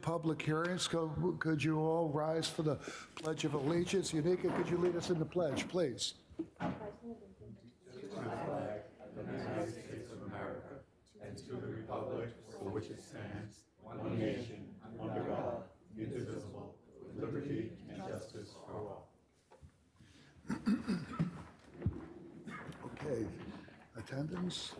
public hearings. Could you all rise for the Pledge of Allegiance? Unica, could you lead us in the pledge, please? Okay. Attendance?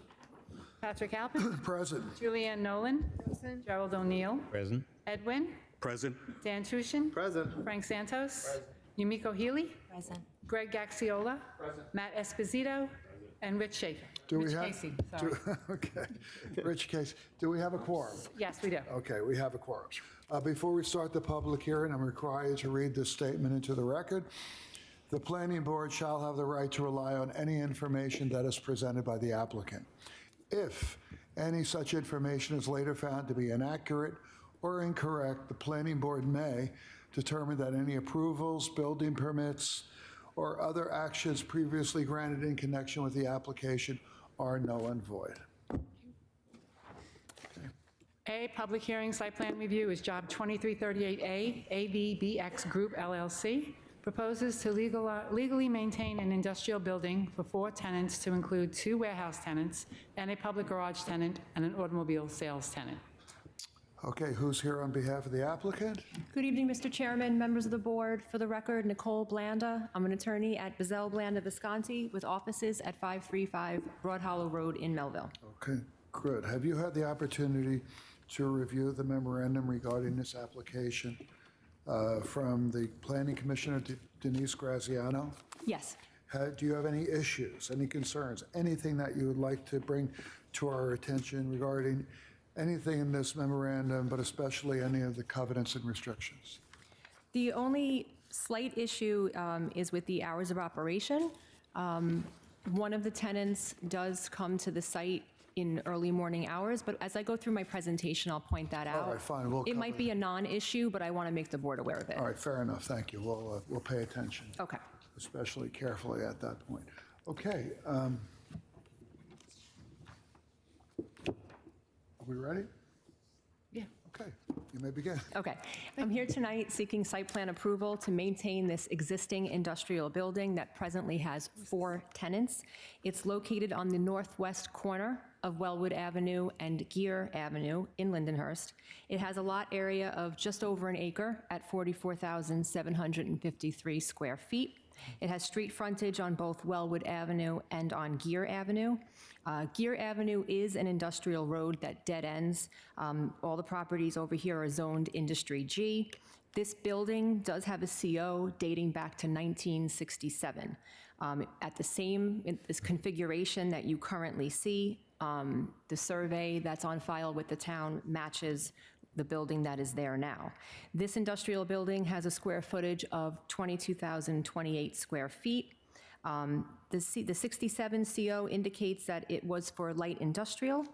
Patrick Alpin. Present. Julianne Nolan. Present. Gerald O'Neill. Present. Ed Wynn. Present. Dan Tushin. Present. Frank Santos. Yumiko Healy. Present. Greg Gaxiola. Matt Esposito. And Rich Schaefer. Do we Rich have- Casey, sorry. Okay. Rich Case, do we have a quorum? Yes, we do. Okay, we have a quorum. Before we start the public hearing, I'm required to read this statement into the record. The planning board shall have the right to rely on any information that is presented by the applicant. If any such information is later found to be inaccurate or incorrect, the planning board may determine that any approvals, building permits, or other actions previously granted in connection with the application are null and void. A, public hearing site plan review is Job 2338A, AVBX Group LLC. Proposes to legally maintain an industrial building for 4 tenants to include 2 warehouse tenants and a public garage tenant and an automobile sales tenant. Okay, who's here on behalf of the applicant? Good evening, Mr. Chairman, members of the board. For the record, Nicole Blanda. I'm an attorney at Bazell Blanda Visconti with offices at 535 Broad Hollow Road in Melville. Okay, good. Have you had the opportunity to review the memorandum regarding this application from the Planning Commissioner Denise Graziano? Yes. Do you have any issues, any concerns, anything that you would like to bring to our attention regarding anything in this memorandum, but especially any of the covenants and restrictions? The only slight issue is with the hours of operation. One of the tenants does come to the site in early morning hours, but as I go through my presentation, I'll point that out. All right, fine, we'll It might cover be a non-issue, but I want to make the board aware of it. All right, fair enough, thank you. We'll pay attention, Okay. especially carefully at that point. Okay. Are we ready? Yeah. Okay, you may begin. Okay. I'm here tonight seeking site plan approval to maintain this existing industrial building that presently has 4 tenants. It's located on the northwest corner of Wellwood Avenue and Gear Avenue in Lindenhurst. It has a lot area of just over an acre at 44,753 square feet. It has street frontage on both Wellwood Avenue and on Gear Avenue. Gear Avenue is an industrial road that dead ends. All the properties over here are zoned Industry G. This building does have a CO dating back to 1967. At this configuration that you currently see, the survey that's on file with the town matches the building that is there now. This industrial building has a square footage of 22,028 square feet. The 67 CO indicates that it was for light industrial.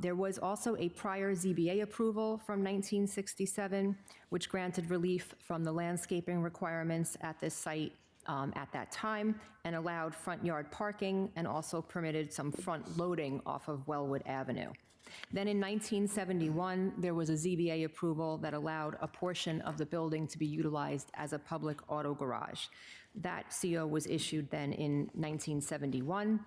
There was also a prior ZBA approval from 1967, which granted relief from the landscaping requirements at this site at that time and allowed front yard parking and also permitted some front loading off of Wellwood Avenue. Then in 1971, there was a ZBA approval that allowed a portion of the building to be utilized as a public auto garage. That CO was issued then in 1971,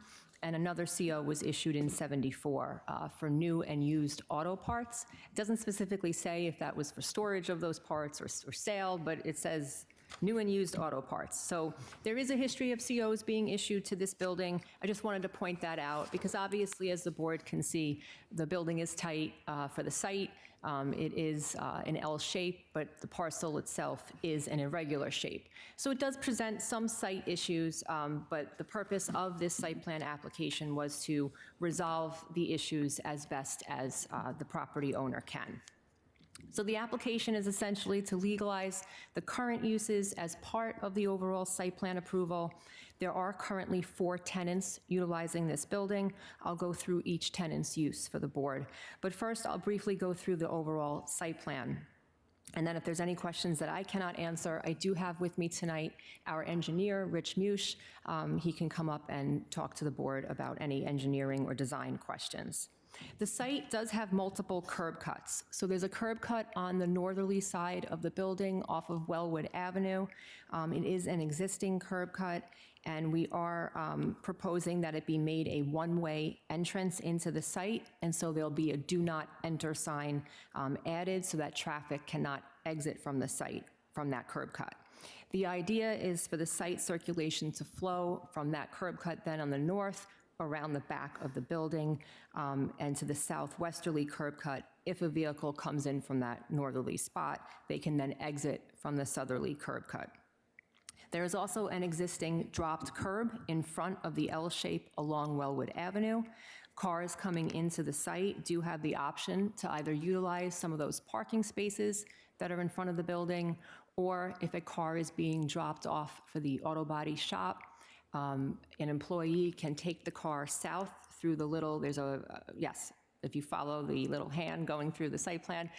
and another CO was issued in 74 for new and used auto parts. It doesn't specifically say if that was for storage of those parts or sale, but it says new and used auto parts. So there is a history of COs being issued to this building. I just wanted to point that out because obviously, as the board can see, the building is tight for the site. It is an L shape, but the parcel itself is an irregular shape. So it does present some site issues, but the purpose of this site plan application was to resolve the issues as best as the property owner can. So the application is essentially to legalize the current uses as part of the overall site plan approval. There are currently 4 tenants utilizing this building. I'll go through each tenant's use for the board. But first, I'll briefly go through the overall site plan. And then if there's any questions that I cannot answer, I do have with me tonight our engineer, Rich Mush. He can come up and talk to the board about any engineering or design questions. The site does have multiple curb cuts. So there's a curb cut on the northerly side of the building off of Wellwood Avenue. It is an existing curb cut, and we are proposing that it be made a one-way entrance into the site, and so there'll be a do not enter sign added so that traffic cannot exit from the site from that curb cut. The idea is for the site circulation to flow from that curb cut then on the north around the back of the building and to the southwesterly curb cut. If a vehicle comes in from that northerly spot, they can then exit from the southerly curb cut. There is also an existing dropped curb in front of the L shape along Wellwood Avenue. Cars coming into the site do have the option to either utilize some of those parking spaces that are in front of the building, or if a car is being dropped off for the auto body shop, an employee can take the car south through the little, yes, if you follow the little hand going through the site plan,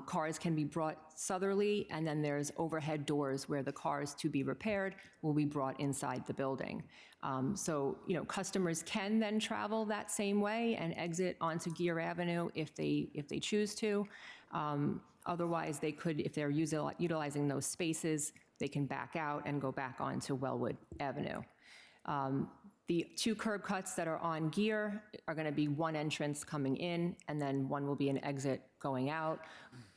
cars can be brought southerly, and then there's overhead doors where the cars to be repaired will be brought inside the building. So, customers can then travel that same way and exit onto Gear Avenue if they choose to. Otherwise, they could, if they're utilizing those spaces, they can back out and go back onto Wellwood Avenue. The two curb cuts that are on Gear are going to be one entrance coming in, and then one will be an exit going out.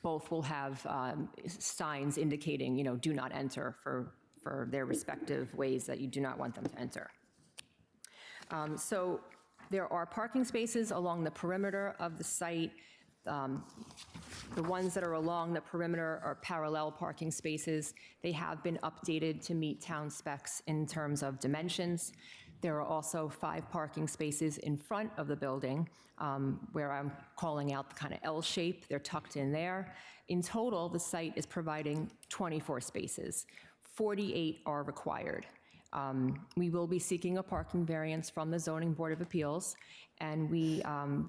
Both will have signs indicating, do not enter for their respective ways that you do not want them to enter. So there are parking spaces along the perimeter of the site. The ones that are along the perimeter are parallel parking spaces. They have been updated to meet town specs in terms of dimensions. There are also 5 parking spaces in front of the building where I'm calling out the kind of L shape. They're tucked in there. In total, the site is providing 24 spaces. 48 are required. We will be seeking a parking variance from the Zoning Board of Appeals, and we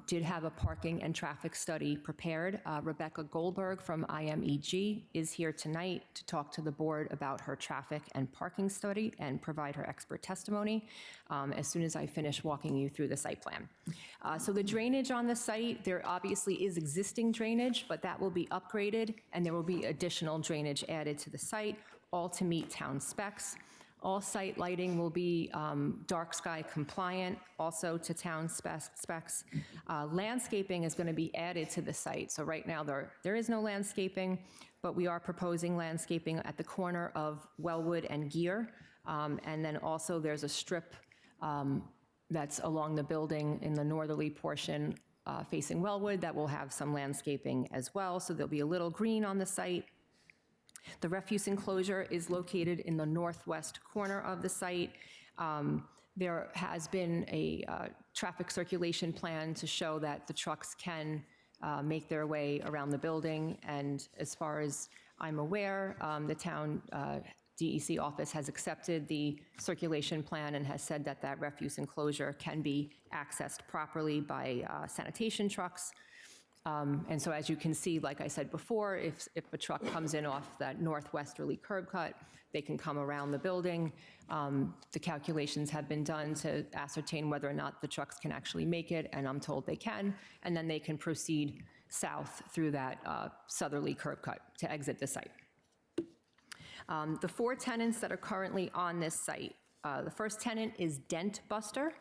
did have a parking and traffic study prepared. Rebecca Goldberg from IMEG is here tonight to talk to the board about her traffic and parking study and provide her expert testimony as soon as I finish walking you through the site plan. So the drainage on the site, there obviously is existing drainage, but that will be upgraded, and there will be additional drainage added to the site, all to meet town specs. All site lighting will be dark sky compliant, also to town specs. Landscaping is going to be added to the site. So right now there is no landscaping, but we are proposing landscaping at the corner of Wellwood and Gear. And then also there's a strip that's along the building in the northerly portion facing Wellwood that will have some landscaping as well. So there'll be a little green on the site. The refuse enclosure is located in the northwest corner of the site. There has been a traffic circulation plan to show that the trucks can make their way around the building, and as far as I'm aware, the town DEC office has accepted the circulation plan and has said that that refuse enclosure can be accessed properly by sanitation trucks. And so as you can see, like I said before, if a truck comes in off that northwesterly curb cut, they can come around the building. The calculations have been done to ascertain whether or not the trucks can actually make it, and I'm told they can, and then they can proceed south through that southerly curb cut to exit the site. The 4 tenants that are currently on this site. The first tenant is Dent Buster.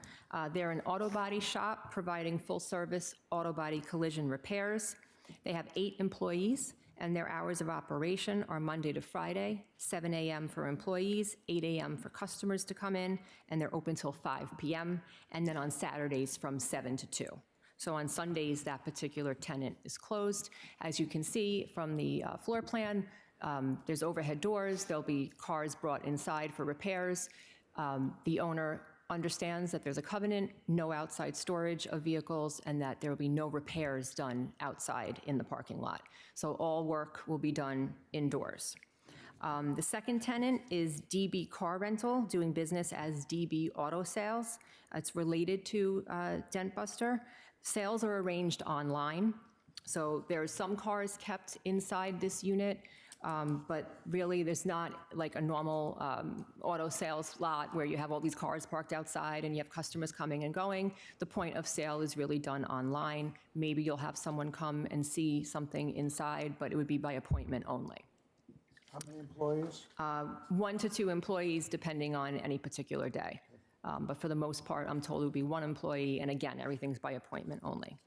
They're an auto body shop providing full-service auto body collision repairs. They have 8 employees, and their hours of operation are Monday to Friday, 7 a.m. for employees, 8 a.m. for customers to come in, and they're open till 5 p.m., and then on Saturdays from 7 to 2. So on Sundays, that particular tenant is closed. As you can see from the floor plan, there's overhead doors. There'll be cars brought inside for repairs. The owner understands that there's a covenant, no outside storage of vehicles, and that there will be no repairs done outside in the parking lot. So all work will be done indoors. The second tenant is DB Car Rental, doing business as DB Auto Sales. It's related to Dent Buster. Sales are arranged online. So there are some cars kept inside this unit, But really, there's not like a normal auto sales lot where you have all these cars parked outside and you have customers coming and going. The point of sale is really done online. Maybe you'll have someone come and see something inside, but it would be by appointment only. How many employees? 1 to 2 employees, depending on any particular day. But for the most part, I'm told it would be 1 employee, and again, everything's by appointment only.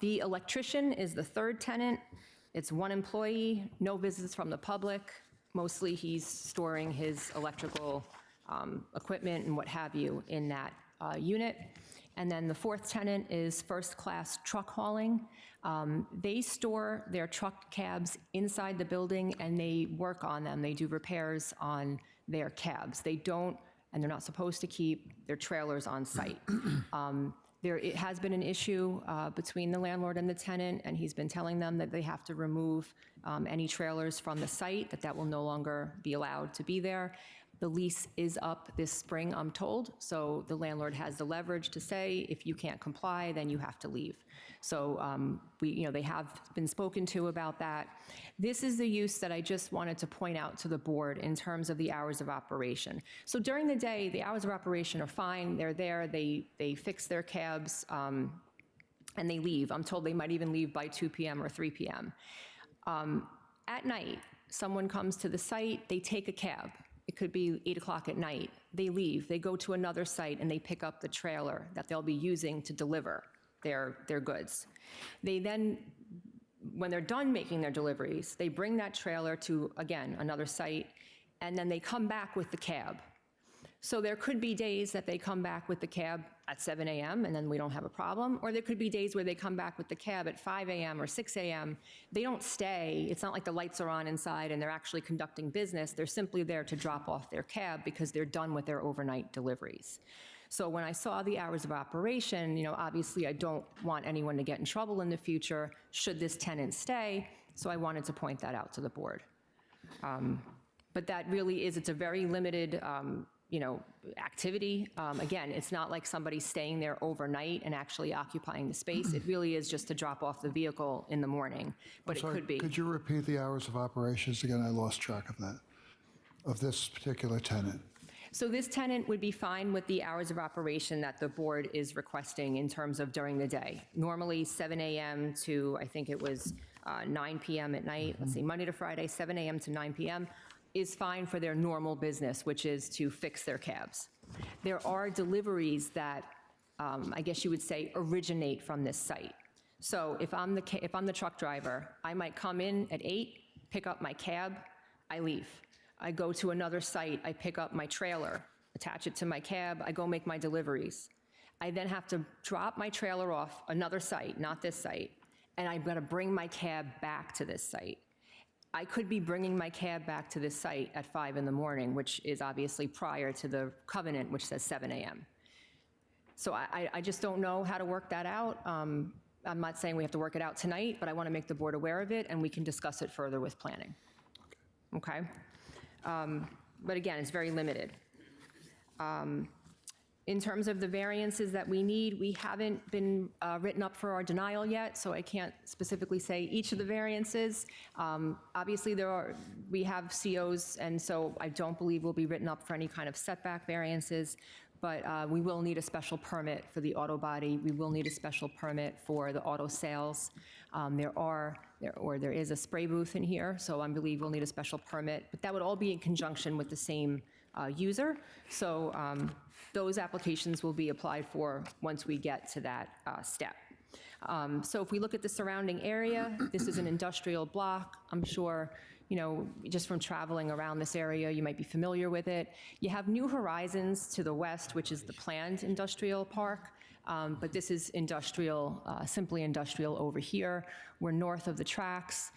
The electrician is the 3rd tenant. It's 1 employee, no visits from the public. Mostly he's storing his electrical equipment and what have you in that unit. And then the 4th tenant is First Class Truck Hauling. They store their truck cabs inside the building and they work on them. They do repairs on their cabs. They don't, and they're not supposed to keep their trailers on site. It has been an issue between the landlord and the tenant, and he's been telling them that they have to remove any trailers from the site, that will no longer be allowed to be there. The lease is up this spring, I'm told, so the landlord has the leverage to say, if you can't comply, then you have to leave. So they have been spoken to about that. This is the use that I just wanted to point out to the board in terms of the hours of operation. So during the day, the hours of operation are fine. They're there. They fix their cabs and they leave. I'm told they might even leave by 2 p.m. or 3 p.m. At night, someone comes to the site. They take a cab. It could be 8 o'clock at night. They leave. They go to another site and they pick up the trailer that they'll be using to deliver their goods. They then, when they're done making their deliveries, they bring that trailer to, again, another site, and then they come back with the cab. So there could be days that they come back with the cab at 7 a.m. and then we don't have a problem, or there could be days where they come back with the cab at 5 a.m. or 6 a.m. They don't stay. It's not like the lights are on inside and they're actually conducting business. They're simply there to drop off their cab because they're done with their overnight deliveries. So when I saw the hours of operation, obviously I don't want anyone to get in trouble in the future should this tenant stay, so I wanted to point that out to the board. But that really is, it's a very limited activity. Again, it's not like somebody staying there overnight and actually occupying the space. It really is just to drop off the vehicle in the morning, but it could be. Could you repeat the hours of operations again? I lost track of that, of this particular tenant. So this tenant would be fine with the hours of operation that the board is requesting in terms of during the day. Normally 7 a.m. to, I think it was 9 p.m. at night. Let's see, Monday to Friday, 7 a.m. to 9 p.m. is fine for their normal business, which is to fix their cabs. There are deliveries that, I guess you would say, originate from this site. So if I'm the truck driver, I might come in at 8, pick up my cab, I leave. I go to another site, I pick up my trailer, attach it to my cab, I go make my deliveries. I then have to drop my trailer off another site, not this site, and I've got to bring my cab back to this site. I could be bringing my cab back to this site at 5 in the morning, which is obviously prior to the covenant, which says 7 a.m. So I just don't know how to work that out. I'm not saying we have to work it out tonight, but I want to make the board aware of it, and we can discuss it further with planning. Okay? But again, it's very limited. In terms of the variances that we need, we haven't been written up for our denial yet, so I can't specifically say each of the variances. Obviously, we have COs, and so I don't believe we'll be written up for any kind of setback variances, but we will need a special permit for the auto body. We will need a special permit for the auto sales. There is a spray booth in here, so I believe we'll need a special permit, but that would all be in conjunction with the same user. So those applications will be applied for once we get to that step. So if we look at the surrounding area, this is an industrial block. I'm sure, just from traveling around this area, you might be familiar with it. You have New Horizons to the west, which is the planned industrial park. But this is industrial, simply industrial over here. We're north of the tracks.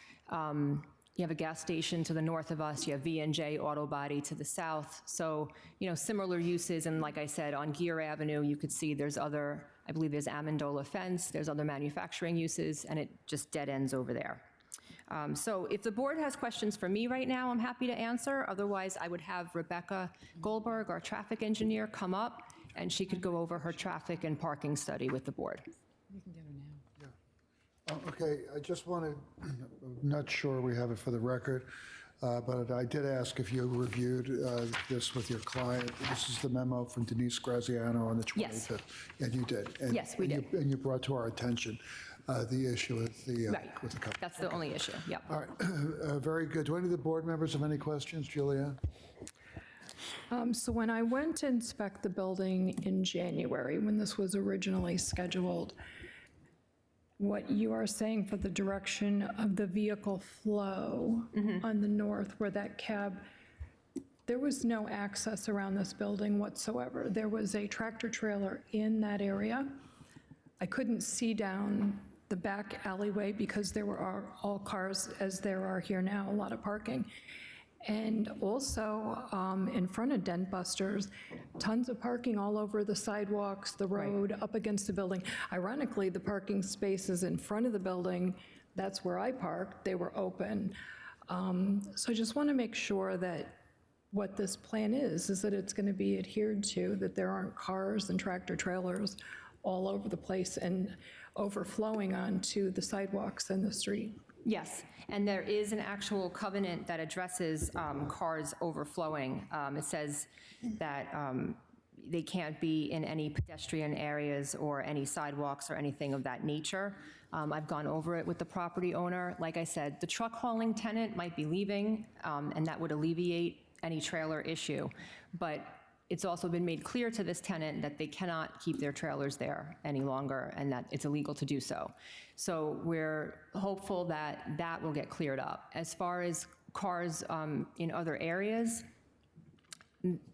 You have a gas station to the north of us. You have V&J Auto Body to the south. So, similar uses. And like I said, on Gear Avenue, you could see there's other, I believe there's Amendola Fence, there's other manufacturing uses, and it just dead ends over there. So if the board has questions for me right now, I'm happy to answer. Otherwise, I would have Rebecca Goldberg, our traffic engineer, come up, and she could go over her traffic and parking study with the board. Okay, I just wanted, I'm not sure we have it for the record, but I did ask if you reviewed this with your client. This is the memo from Denise Graziano on the 25th. Yes. And you did? And- Yes, we did. And you brought to our attention the issue with the Right. with the company. That's the only issue, yep. All right, very good. Do any of the board members have any questions, Julianne? So when I went to inspect the building in January, when this was originally scheduled, what you are saying for the direction of the vehicle flow on the north where that cab, there was no access around this building whatsoever. There was a tractor trailer in that area. I couldn't see down the back alleyway because there were all cars, as there are here now, a lot of parking. And also, in front of Dent Busters, tons of parking all over the sidewalks, the road, up against the building. Ironically, the parking spaces in front of the building, that's where I parked, they were open. So I just want to make sure that what this plan is that it's going to be adhered to, that there aren't cars and tractor trailers all over the place and overflowing onto the sidewalks and the street. Yes, and there is an actual covenant that addresses cars overflowing. It says that they can't be in any pedestrian areas or any sidewalks or anything of that nature. I've gone over it with the property owner. Like I said, the truck hauling tenant might be leaving, and that would alleviate any trailer issue. But it's also been made clear to this tenant that they cannot keep their trailers there any longer and that it's illegal to do so. So we're hopeful that that will get cleared up. As far as cars in other areas,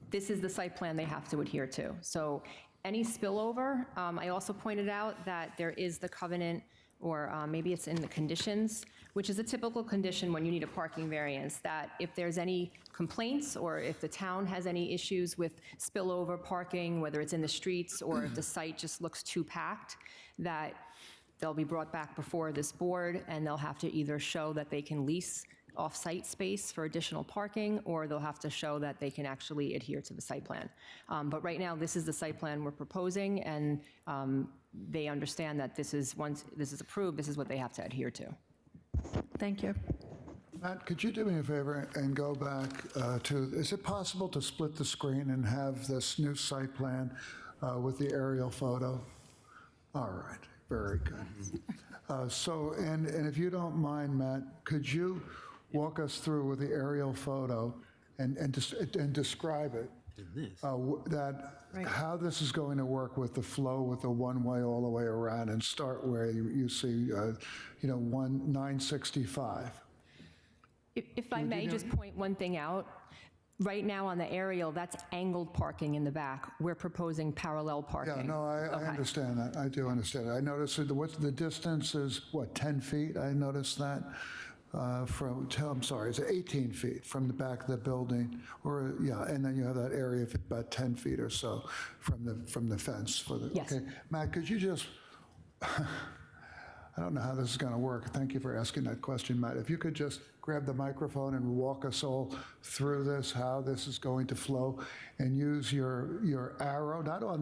this is the site plan they have to adhere to. So any spillover, I also pointed out that there is the covenant, or maybe it's in the conditions, which is a typical condition when you need a parking variance, that if there's any complaints or if the town has any issues with spillover parking, whether it's in the streets or if the site just looks too packed, that they'll be brought back before this board and they'll have to either show that they can lease off-site space for additional parking, or they'll have to show that they can actually adhere to the site plan. But right now, this is the site plan we're proposing, and they understand that this is, once this is approved, this is what they have to adhere to. Thank you. Matt, could you do me a favor and go back to, is it possible to split the screen and have this new site plan with the aerial photo? All right, very good. So, and if you don't mind, Matt, could you walk us through with the aerial photo and describe it? How this is going to work with the flow, with the one-way all the way around, and start where you see, 965. If I may just point one thing out, right now on the aerial, that's angled parking in the back. We're proposing parallel parking. Yeah, no, I Okay. understand that. I do understand that. I noticed that the distance is, 10 feet? I noticed that I'm sorry, it's 18 feet from the back of the building, or, yeah, and then you have that area of about 10 feet or so from the fence for the. Yes. Okay, Matt, could you just, I don't know how this is going to work. Thank you for asking that question, Matt. If you could just grab the microphone and walk us all through this, how this is going to flow, and use your arrow, not on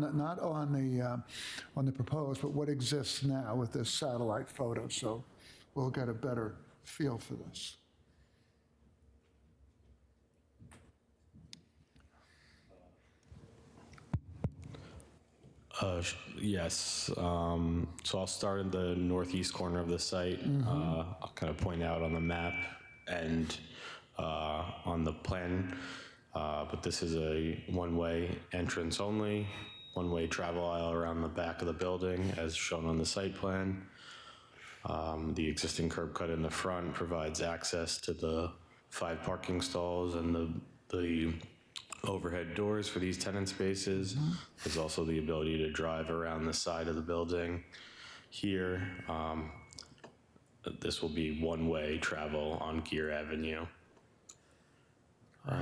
the proposed, but what exists now with this satellite photo, so we'll get a better feel for this. Yes. So I'll start in the northeast corner of the site. I'll kind of point out on the map and on the plan, but this is a one-way entrance only, one-way travel aisle around the back of the building as shown on the site plan. The existing curb cut in the front provides access to the 5 parking stalls and the overhead doors for these tenant spaces. There's also the ability to drive around the side of the building. Here, this will be one-way travel on Gear Avenue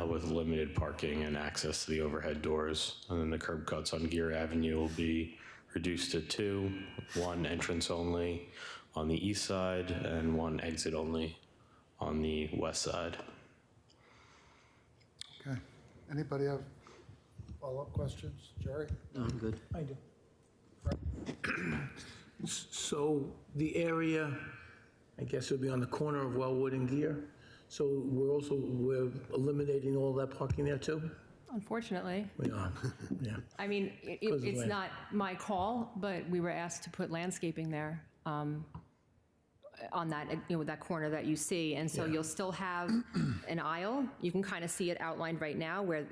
with limited parking and access to the overhead doors. And then the curb cuts on Gear Avenue will be reduced to 2, 1 entrance only on the east side and 1 exit only on the west side. Okay. Anybody have follow-up questions? Jerry? No, I'm good. I do. So the area, I guess it would be on the corner of Wellwood and Gear. So we're eliminating all that parking there too? Unfortunately. We are, yeah. I mean, Because of it's land. not my call, but we were asked to put landscaping there on that, that corner that you see. And so you'll still have an aisle. You can kind of see it outlined right now where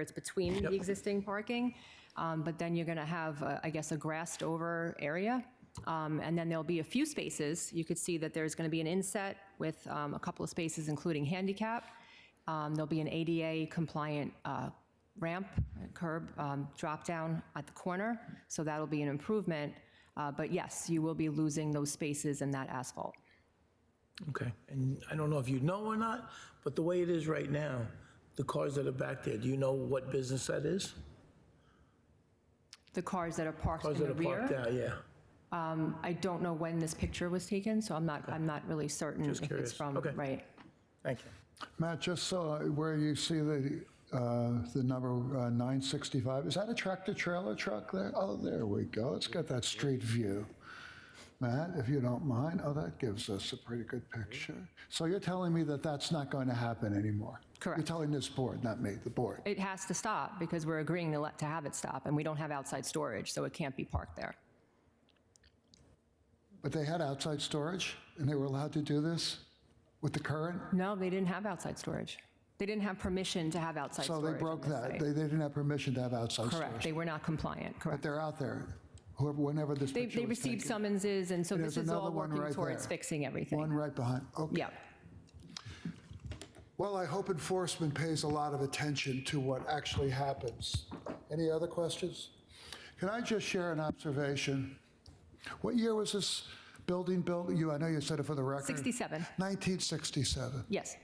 it's between the existing parking. But then you're going to have, I guess, a grassed over area. And then there'll be a few spaces. You could see that there's going to be an inset with a couple of spaces, including handicap. There'll be an ADA compliant ramp, curb, drop down at the corner. So that'll be an improvement. But yes, you will be losing those spaces and that asphalt. Okay, and I don't know if you know or not, but the way it is right now, the cars that are back there, do you know what business that is? The cars that are parked Cars in that the are parked rear, there, yeah. I don't know when this picture was taken, so I'm not really certain Just if curious. it's from, Okay. right. Thank you. Matt, just so where you see the number 965, is that a tractor-trailer truck there? Oh, there we go. Let's get that street view. Matt, if you don't mind. Oh, that gives us a pretty good picture. So you're telling me that that's not going to happen anymore? Correct. You're telling this board, not me, the board. It has to stop because we're agreeing to have it stop, and we don't have outside storage, so it can't be parked there. But they had outside storage, and they were allowed to do this with the current? No, they didn't have outside storage. They didn't have permission to have outside So storage. they broke on this that. site. They didn't have permission to have outside storage. Correct, they were not compliant, But correct. they're out there, whenever this They picture was received taken. summonses, and so And this there's is all another one working right towards there. fixing everything. One right behind. Okay. Yeah. Well, I hope enforcement pays a lot of attention to what actually happens. Any other questions? Can I just share an observation? What year was this building built? I know you said it for the record. 67, 1967. yes.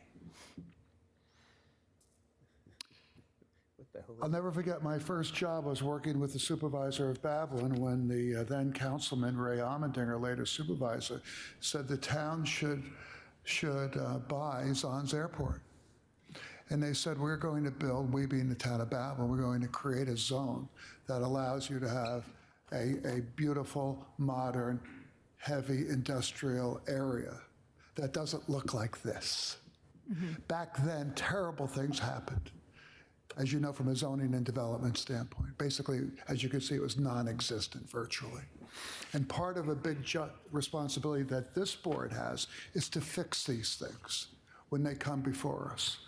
I'll never forget my first job was working with the supervisor of Babylon when the then councilman Ray Allmendinger, later supervisor, said the town should buy Zons Airport. And they said, we're going to build, we being the town of Babylon, we're going to create a zone that allows you to have a beautiful, modern, heavy industrial area that doesn't look like this. Back then, terrible things happened, as you know, from a zoning and development standpoint. Basically, as you can see, it was non-existent virtually. And part of a big responsibility that this board has is to fix these things when they come before us.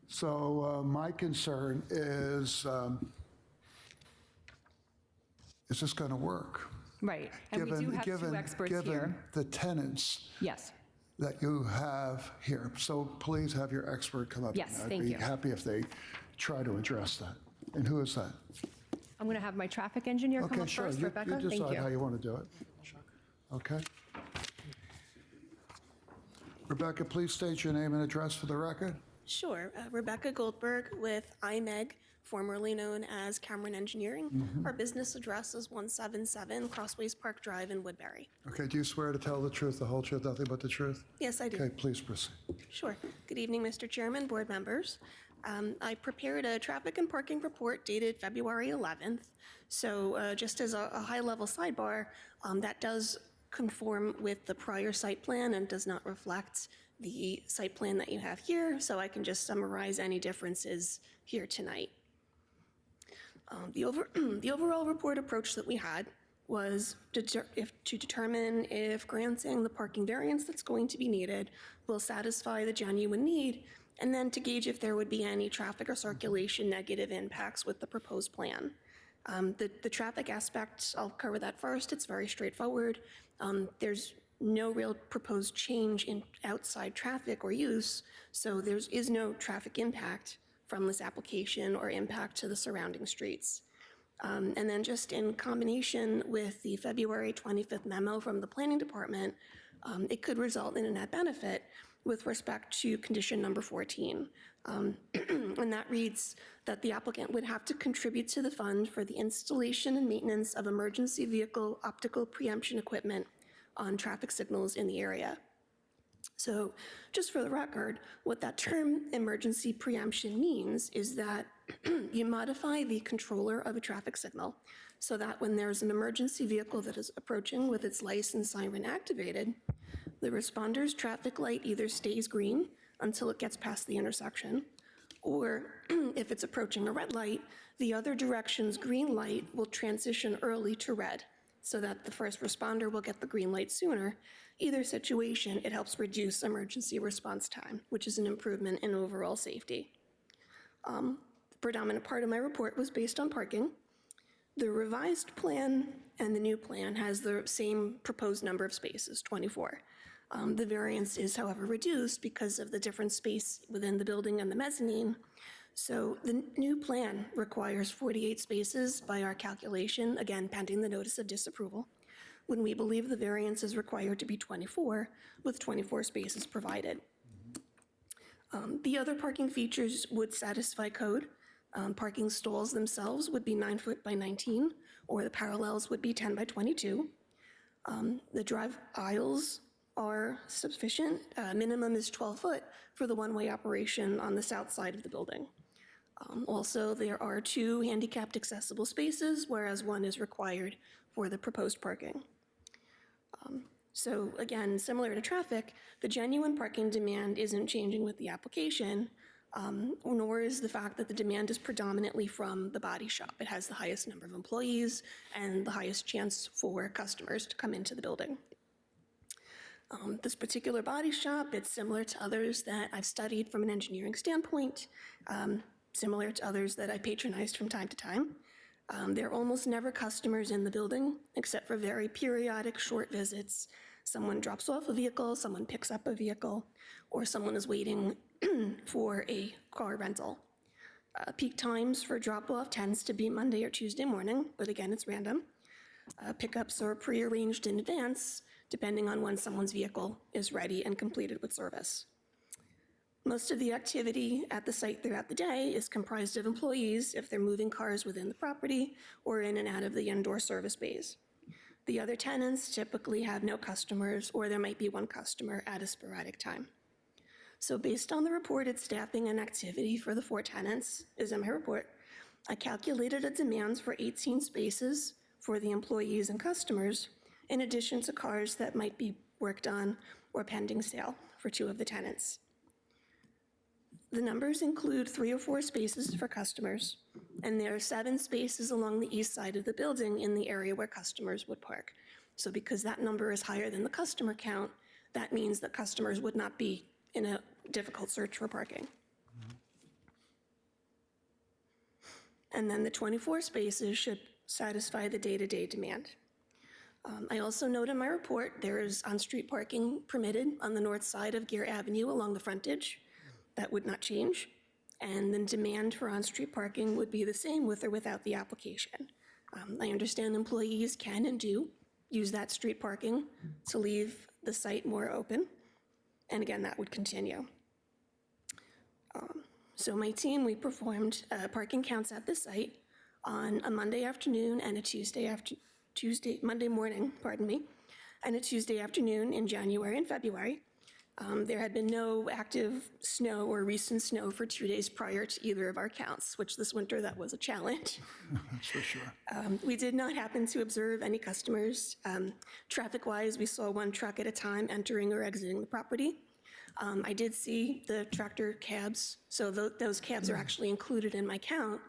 So my concern is this going to work? Right, and we do have two experts given here. the tenants Yes, that you have here. So please have your expert come up. Yes, and thank you. I'd be happy if they try to address that. And who is that? I'm going to have my traffic engineer come Okay, up sure. first, You Rebecca. Thank decide how you. you want to do it. Okay. Rebecca, please state your name and address for the record. Sure. Rebecca Goldberg with IMEG, formerly known as Cameron Engineering. Our business address is 177 Crossways Park Drive in Woodbury. Okay, do you swear to tell the truth, the whole truth, nothing but the truth? Yes, I do. Okay, please proceed. Sure. Good evening, Mr. Chairman, board members. I prepared a traffic and parking report dated February 11th. So just as a high-level sidebar, that does conform with the prior site plan and does not reflect the site plan that you have here. So I can just summarize any differences here tonight. The overall report approach that we had was to determine if granting the parking variance that's going to be needed will satisfy the genuine need, and then to gauge if there would be any traffic or circulation negative impacts with the proposed plan. The traffic aspect, I'll cover that first. It's very straightforward. There's no real proposed change in outside traffic or use, so there is no traffic impact from this application or impact to the surrounding streets. And then just in combination with the February 25th memo from the Planning Department, it could result in a net benefit with respect to condition number 14. And that reads that the applicant would have to contribute to the fund for the installation and maintenance of emergency vehicle optical preemption equipment on traffic signals in the area. So just for the record, what that term emergency preemption means is that you modify the controller of a traffic signal so that when there's an emergency vehicle that is approaching with its license siren activated, the responder's traffic light either stays green until it gets past the intersection, or if it's approaching a red light, the other direction's green light will transition early to red so that the first responder will get the green light sooner. Either situation, it helps reduce emergency response time, which is an improvement in overall safety. The predominant part of my report was based on parking. The revised plan and the new plan has the same proposed number of spaces, 24. The variance is, however, reduced because of the different space within the building and the mezzanine. So the new plan requires 48 spaces by our calculation, again, pending the notice of disapproval, when we believe the variance is required to be 24, with 24 spaces provided. The other parking features would satisfy code. Parking stalls themselves would be 9 foot by 19, or the parallels would be 10 by 22. The drive aisles are sufficient. Minimum is 12 foot for the one-way operation on the south side of the building. Also, there are 2 handicapped accessible spaces, whereas 1 is required for the proposed parking. So again, similar to traffic, the genuine parking demand isn't changing with the application, nor is the fact that the demand is predominantly from the body shop. It has the highest number of employees and the highest chance for customers to come into the building. This particular body shop, it's similar to others that I've studied from an engineering standpoint, similar to others that I patronized from time to time. There are almost never customers in the building, except for very periodic short visits. Someone drops off a vehicle, someone picks up a vehicle, or someone is waiting for a car rental. Peak times for drop-off tends to be Monday or Tuesday morning, but again, it's random. Pickups are pre-arranged in advance, depending on when someone's vehicle is ready and completed with service. Most of the activity at the site throughout the day is comprised of employees if they're moving cars within the property or in and out of the indoor service bays. The other tenants typically have no customers, or there might be one customer at a sporadic time. So based on the reported staffing and activity for the 4 tenants, is in my report, I calculated a demand for 18 spaces for the employees and customers, in addition to cars that might be worked on or pending sale for 2 of the tenants. The numbers include 3 or 4 spaces for customers, and there are 7 spaces along the east side of the building in the area where customers would park. So because that number is higher than the customer count, that means that customers would not be in a difficult search for parking. And then the 24 spaces should satisfy the day-to-day demand. I also note in my report there is on-street parking permitted on the north side of Gear Avenue along the frontage. That would not change. And then demand for on-street parking would be the same with or without the application. I understand employees can and do use that street parking to leave the site more open. And again, that would continue. So my team, we performed parking counts at the site on a Monday afternoon and a Monday morning, and a Tuesday afternoon in January and February. There had been no active snow or recent snow for 2 days prior to either of our counts, which this winter, that was a challenge. That's for sure. We did not happen to observe any customers. Traffic-wise, we saw 1 truck at a time entering or exiting the property. I did see the tractor cabs, so those cabs are actually included in my count,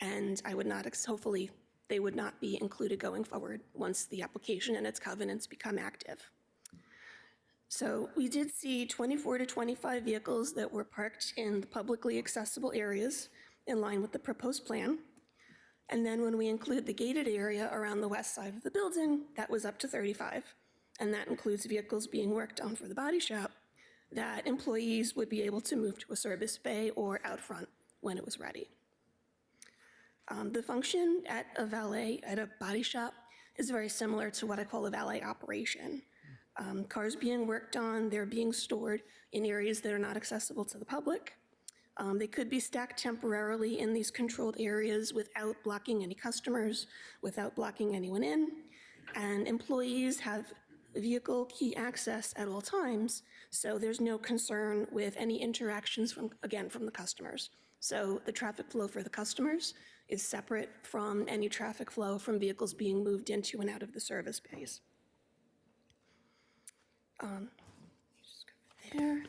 and I would not, hopefully, they would not be included going forward once the application and its covenants become active. So we did see 24 to 25 vehicles that were parked in the publicly accessible areas in line with the proposed plan. And then when we include the gated area around the west side of the building, that was up to 35. And that includes vehicles being worked on for the body shop that employees would be able to move to a service bay or out front when it was ready. The function at a valet, at a body shop, is very similar to what I call a valet operation. Cars being worked on, they're being stored in areas that are not accessible to the public. They could be stacked temporarily in these controlled areas without blocking any customers, without blocking anyone in. And employees have vehicle key access at all times, so there's no concern with any interactions from the customers. So the traffic flow for the customers is separate from any traffic flow from vehicles being moved into and out of the service bays. Just go there.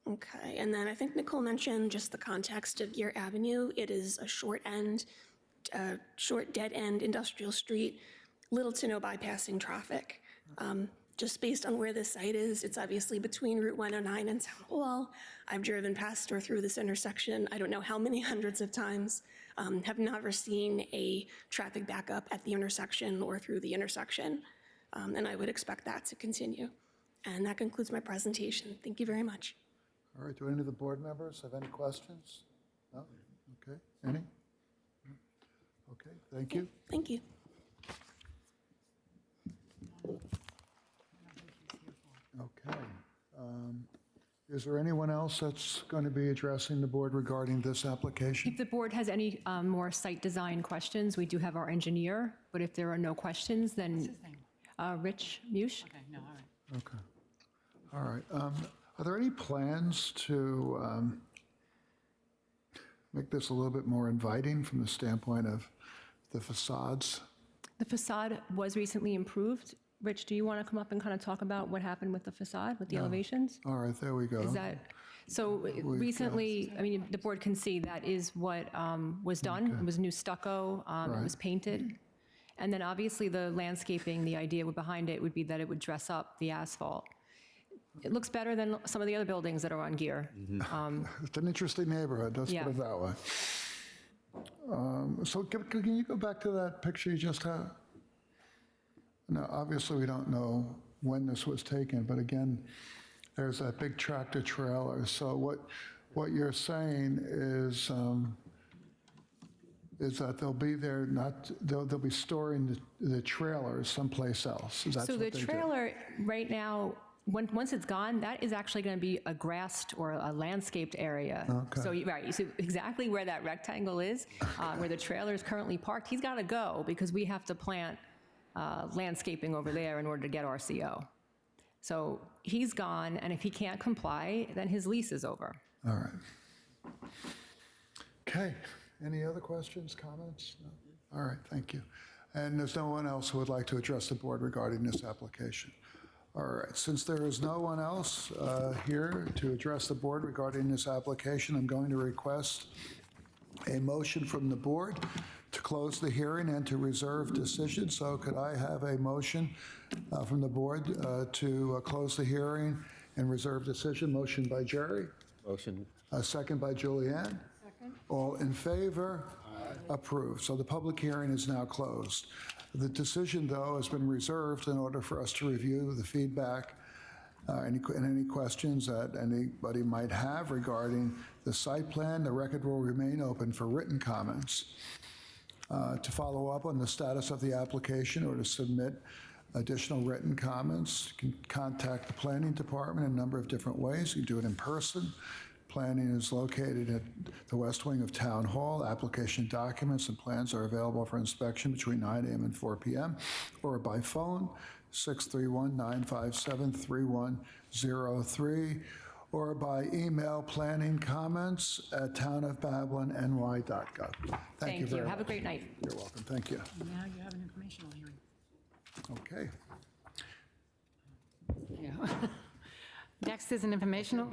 Okay, and then I think Nicole mentioned just the context of Gear Avenue. It is a short dead-end industrial street, little to no bypassing traffic. Just based on where this site is, it's obviously between Route 109 and Town Hall. I've driven past or through this intersection, I don't know how many hundreds of times, have never seen a traffic backup at the intersection or through the intersection, and I would expect that to continue. And that concludes my presentation. Thank you very much. All right, do any of the board members have any questions? No? Okay, any? Okay, thank you. Thank you. Okay. Is there anyone else that's going to be addressing the board regarding this application? If the board has any more site design questions, we do have our engineer, but if there are no questions, then Rich Mush? Okay, no, all right. Okay. All right. Are there any plans to make this a little bit more inviting from the standpoint of the facades? The facade was recently improved. Rich, do you want to come up and kind of talk about what happened with the facade, with the elevations? All right, there we go. Is that, so recently, I mean, the board can see that is what was done. It was new stucco, it was painted. And then obviously the landscaping, the idea behind it would be that it would dress up the asphalt. It looks better than some of the other buildings that are on Gear. It's an interesting neighborhood, let's Yeah. put it that way. So can you go back to that picture you just had? Now, obviously, we don't know when this was taken, but again, there's that big tractor trailer. So what you're saying is that they'll be there, they'll be storing the trailers someplace else. Is that So what the they do? trailer, right now, once it's gone, that is actually going to be a grassed or a landscaped area. Okay. So, right, you see exactly where that rectangle is, where the trailer is currently parked, he's got to go because we have to plant landscaping over there in order to get our CO. So he's gone, and if he can't comply, then his lease is over. All right. Okay. Any other questions, comments? No? All right, thank you. And there's no one else who would like to address the board regarding this application? All right, since there is no one else here to address the board regarding this application, I'm going to request a motion from the board to close the hearing and to reserve decision. So could I have a motion from the board to close the hearing and reserve decision? Motion by Jerry. Motion. A second by Julianne. Second. All in favor? Approved. So the public hearing is now closed. The decision, though, has been reserved in order for us to review the feedback and any questions that anybody might have regarding the site plan. The record will remain open for written comments. To follow up on the status of the application or to submit additional written comments, you can contact the planning department in a number of different ways. You can do it in person. Planning is located at the west wing of Town Hall. Application documents and plans are available for inspection between 9 a.m. and 4 p.m. or by phone, 631-957-3103, or by email planningcomments@townofbablinny.gov. Thank you very much. Have a great night. You're welcome. Thank you. Now you have an informational hearing. Okay. Yeah. Next is an informational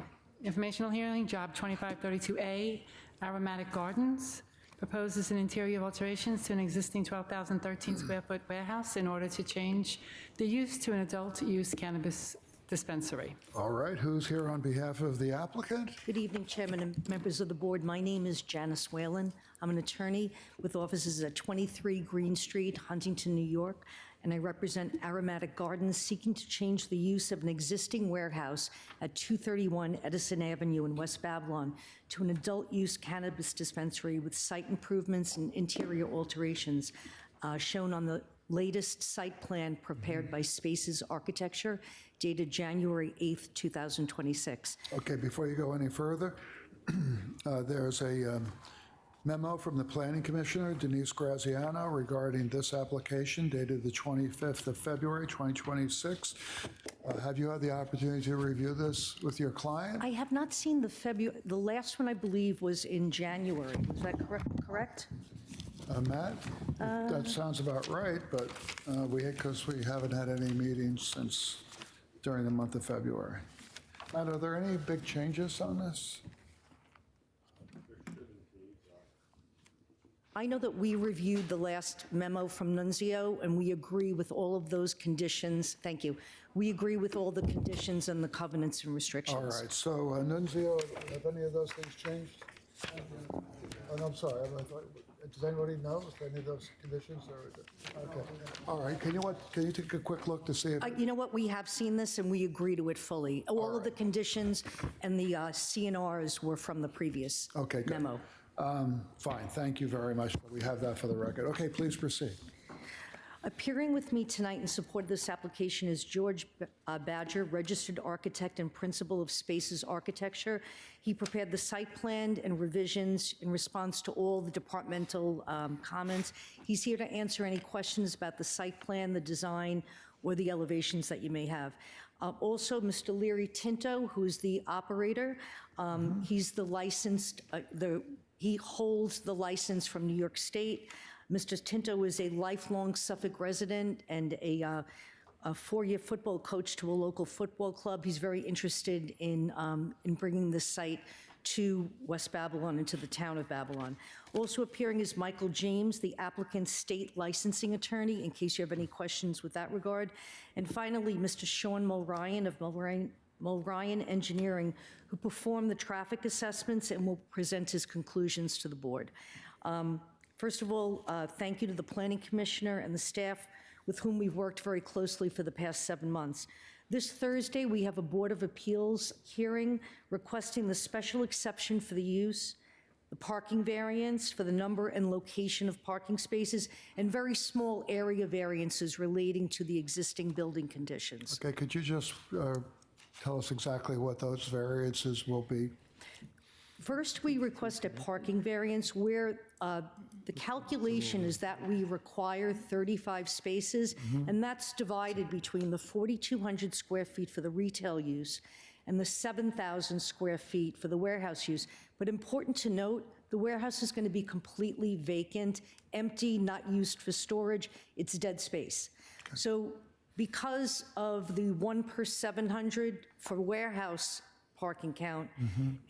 hearing, Job 2532A, Aromatic Gardens, proposes an interior alterations to an existing 12,013 square foot warehouse in order to change the use to an adult use cannabis dispensary. All right. Who's here on behalf of the applicant? Good evening, Chairman and members of the board. My name is Janice Whalen. I'm an attorney with offices at 23 Green Street, Huntington, New York, and I represent Aromatic Gardens seeking to change the use of an existing warehouse at 231 Edison Avenue in West Babylon to an adult-use cannabis dispensary with site improvements and interior alterations shown on the latest site plan prepared by Spaces Architecture, dated January 8th, 2026. Okay, before you go any further, there's a Memo from the Planning Commissioner, Denise Graziano, regarding this application dated the 25th of February, 2026. Have you had the opportunity to review this with your client? I have not seen the last one, I believe, was in January. Is that correct? Matt? That sounds about right, but because we haven't had any meetings since during the month of February. Matt, are there any big changes on this? I know that we reviewed the last memo from Nunzio, and we agree with all of those conditions. Thank you. We agree with all the conditions and the covenants and restrictions. All right, so Nunzio, have any of those things changed? Oh, no, I'm sorry. Does anybody know if any of those conditions are, okay. All right, can you take a quick look to see if, You know what, we have seen this, and we agree to it fully. All of the conditions and the CNRs were from the previous okay, good. memo. Fine, thank you very much. We have that for the record. Okay, please proceed. Appearing with me tonight in support of this application is George Badger, registered architect and principal of Spaces Architecture. He prepared the site plan and revisions in response to all the departmental comments. He's here to answer any questions about the site plan, the design, or the elevations that you may have. Also, Mr. Leary Tinto, who is the operator. He's the licensed, he holds the license from New York State. Mr. Tinto is a lifelong Suffolk resident and a four-year football coach to a local football club. He's very interested in bringing this site to West Babylon and to the town of Babylon. Also appearing is Michael James, the applicant's state licensing attorney, in case you have any questions with that regard. And finally, Mr. Sean Mulryan of Mulryan Engineering, who performed the traffic assessments and will present his conclusions to the board. First of all, thank you to the Planning Commissioner and the staff with whom we've worked very closely for the past 7 months. This Thursday, we have a Board of Appeals hearing requesting the special exception for the use, the parking variance for the number and location of parking spaces, and very small area variances relating to the existing building conditions. Okay, could you just tell us exactly what those variances will be? First, we request a parking variance where the calculation is that we require 35 spaces, and that's divided between the 4,200 square feet for the retail use and the 7,000 square feet for the warehouse use. But important to note, the warehouse is going to be completely vacant, empty, not used for storage. It's dead space. So because of the 1 per 700 for warehouse parking count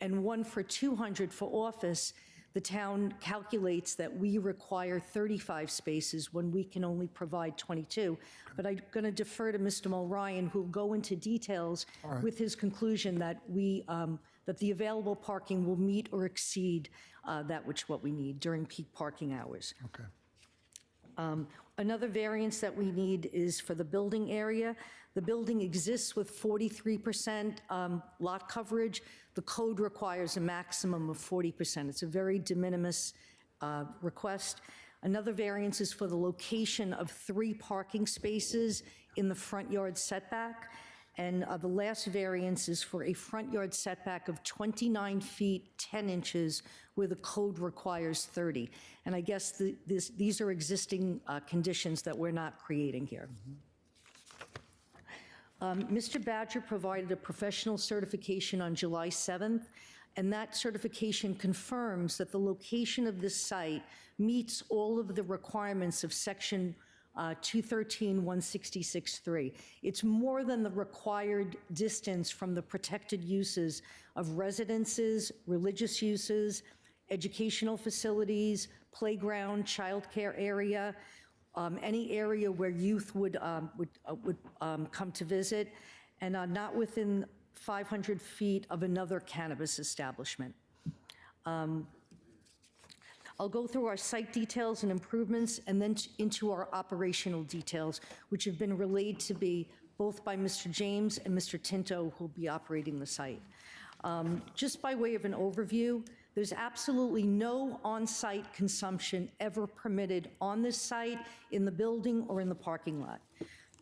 and 1 for 200 for office, the town calculates that we require 35 spaces when we can only provide 22. But I'm going to defer to Mr. Mulryan, who will go into details with his conclusion that that the available parking will meet or exceed what we need during peak parking hours. Okay. Another variance that we need is for the building area. The building exists with 43% lot coverage. The code requires a maximum of 40%. It's a very de minimis request. Another variance is for the location of 3 parking spaces in the front yard setback. And the last variance is for a front yard setback of 29 feet, 10 inches, where the code requires 30. And I guess these are existing conditions that we're not creating here. Mr. Badger provided a professional certification on July 7th, and that certification confirms that the location of this site meets all of the requirements of Section 213-166-3. It's more than the required distance from the protected uses of residences, religious uses, educational facilities, playground, childcare area, any area where youth would come to visit, and not within 500 feet of another cannabis establishment. I'll go through our site details and improvements and then into our operational details, which have been relayed to be both by Mr. James and Mr. Tinto, who will be operating the site. Just by way of an overview, there's absolutely no on-site consumption ever permitted on this site, in the building, or in the parking lot.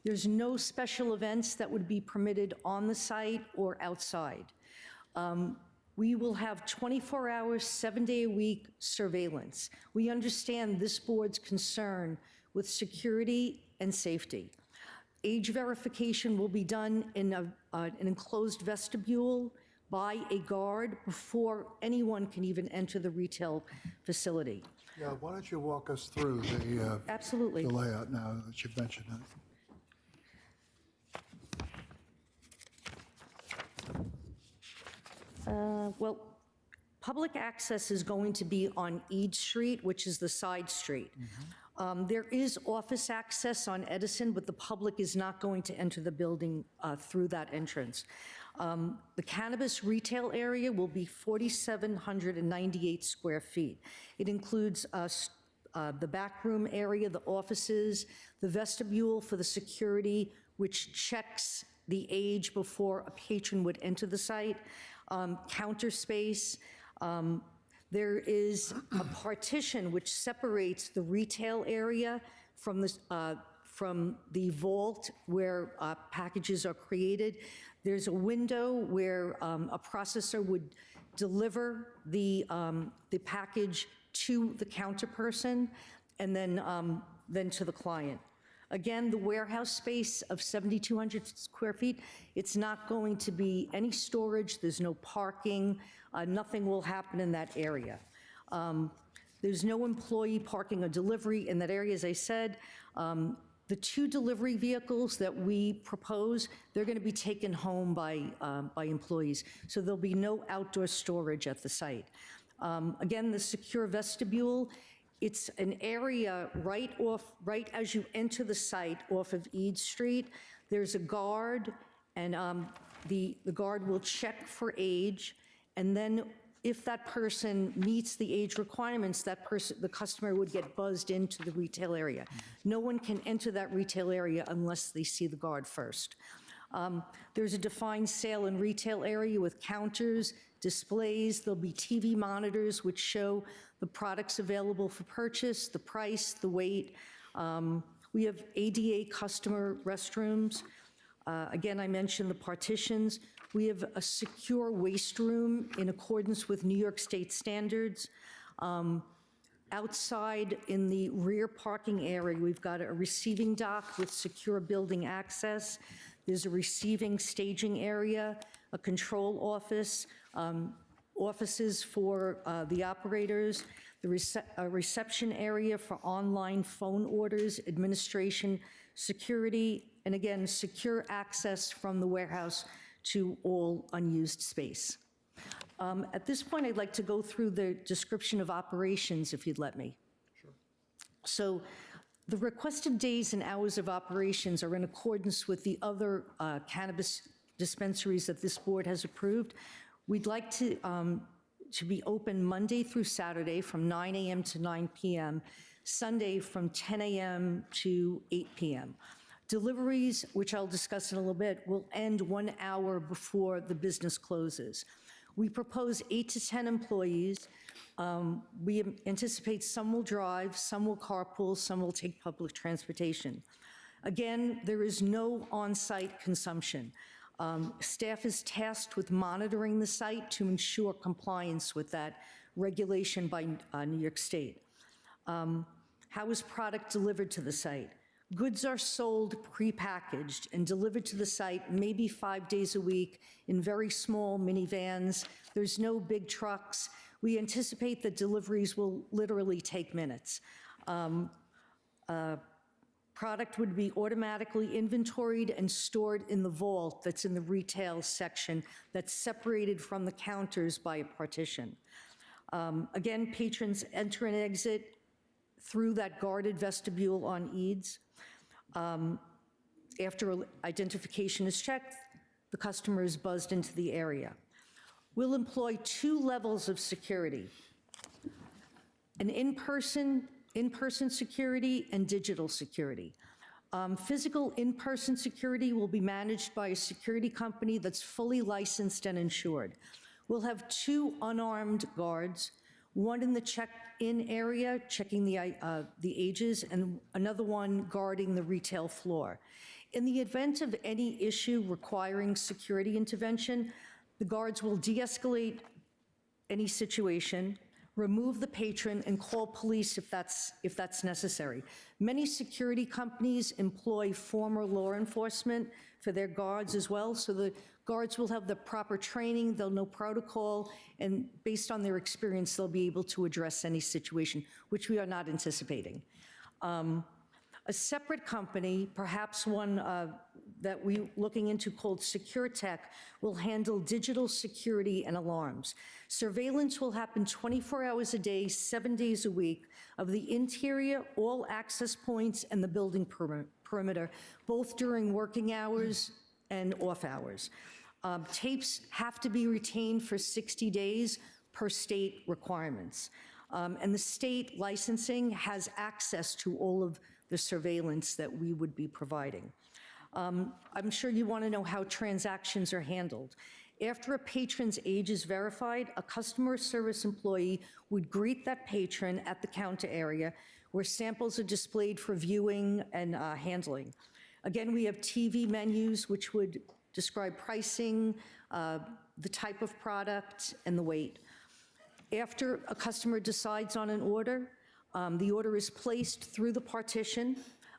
There's no special events that would be permitted on the site or outside. We will have 24-hour, 7-day-a-week surveillance. We understand this board's concern with security and safety. Age verification will be done in an enclosed vestibule by a guard before anyone can even enter the retail facility. Yeah, why don't you walk us through Absolutely. the layout now that you've mentioned it? Well, public access is going to be on Eade Street, which is the side street. There is office access on Edison, but the public is not going to enter the building through that entrance. The cannabis retail area will be 4,798 square feet. It includes the back room area, the offices, the vestibule for the security, which checks the age before a patron would enter the site, counter space. There is a partition which separates the retail area from the vault where packages are created. There's a window where a processor would deliver the package to the counter person and then to the client. Again, the warehouse space of 7,200 square feet, it's not going to be any storage, there's no parking, nothing will happen in that area. There's no employee parking or delivery in that area, as I said. The 2 delivery vehicles that we propose, they're going to be taken home by employees, so there'll be no outdoor storage at the site. Again, the secure vestibule, it's an area right as you enter the site off of Eade Street. There's a guard, and the guard will check for age, and then if that person meets the age requirements, the customer would get buzzed into the retail area. No one can enter that retail area unless they see the guard first. There's a defined sale and retail area with counters, displays. There'll be TV monitors which show the products available for purchase, the price, the weight. We have ADA customer restrooms. Again, I mentioned the partitions. We have a secure waste room in accordance with New York State standards. Outside in the rear parking area, we've got a receiving dock with secure building access. There's a receiving staging area, a control office, offices for the operators, a reception area for online phone orders, administration, security, and again, secure access from the warehouse to all unused space. At this point, I'd like to go through the description of operations, if you'd let me. Sure. So the requested days and hours of operations are in accordance with the other cannabis dispensaries that this board has approved. We'd like to be open Monday through Saturday from 9 a.m. to 9 p.m., Sunday from 10 a.m. to 8 p.m. Deliveries, which I'll discuss in a little bit, will end 1 hour before the business closes. We propose 8 to 10 employees. We anticipate some will drive, some will carpool, some will take public transportation. Again, there is no on-site consumption. Staff is tasked with monitoring the site to ensure compliance with that regulation by New York State. How is product delivered to the site? Goods are sold prepackaged and delivered to the site maybe 5 days a week in very small minivans. There's no big trucks. We anticipate that deliveries will literally take minutes. Product would be automatically inventoried and stored in the vault that's in the retail section that's separated from the counters by a partition. Again, patrons enter and exit through that guarded vestibule on Eads. After identification is checked, the customer is buzzed into the area. We'll employ 2 levels of security, an in-person security and digital security. Physical in-person security will be managed by a security company that's fully licensed and insured. We'll have 2 unarmed guards, one in the check-in area, checking the ages, and another one guarding the retail floor. In the event of any issue requiring security intervention, the guards will de-escalate any situation, remove the patron, and call police if that's necessary. Many security companies employ former law enforcement for their guards as well, so the guards will have the proper training, they'll know protocol, and based on their experience, they'll be able to address any situation, which we are not anticipating. A separate company, perhaps one that we're looking into called SecureTech, will handle digital security and alarms. Surveillance will happen 24 hours a day, 7 days a week, of the interior, all access points, and the building perimeter, both during working hours and off hours. Tapes have to be retained for 60 days per state requirements. And the state licensing has access to all of the surveillance that we would be providing. I'm sure you want to know how transactions are handled. After a patron's age is verified, a customer service employee would greet that patron at the counter area where samples are displayed for viewing and handling. Again, we have TV menus which would describe pricing, the type of product, and the weight. After a customer decides on an order, the order is placed through the partition.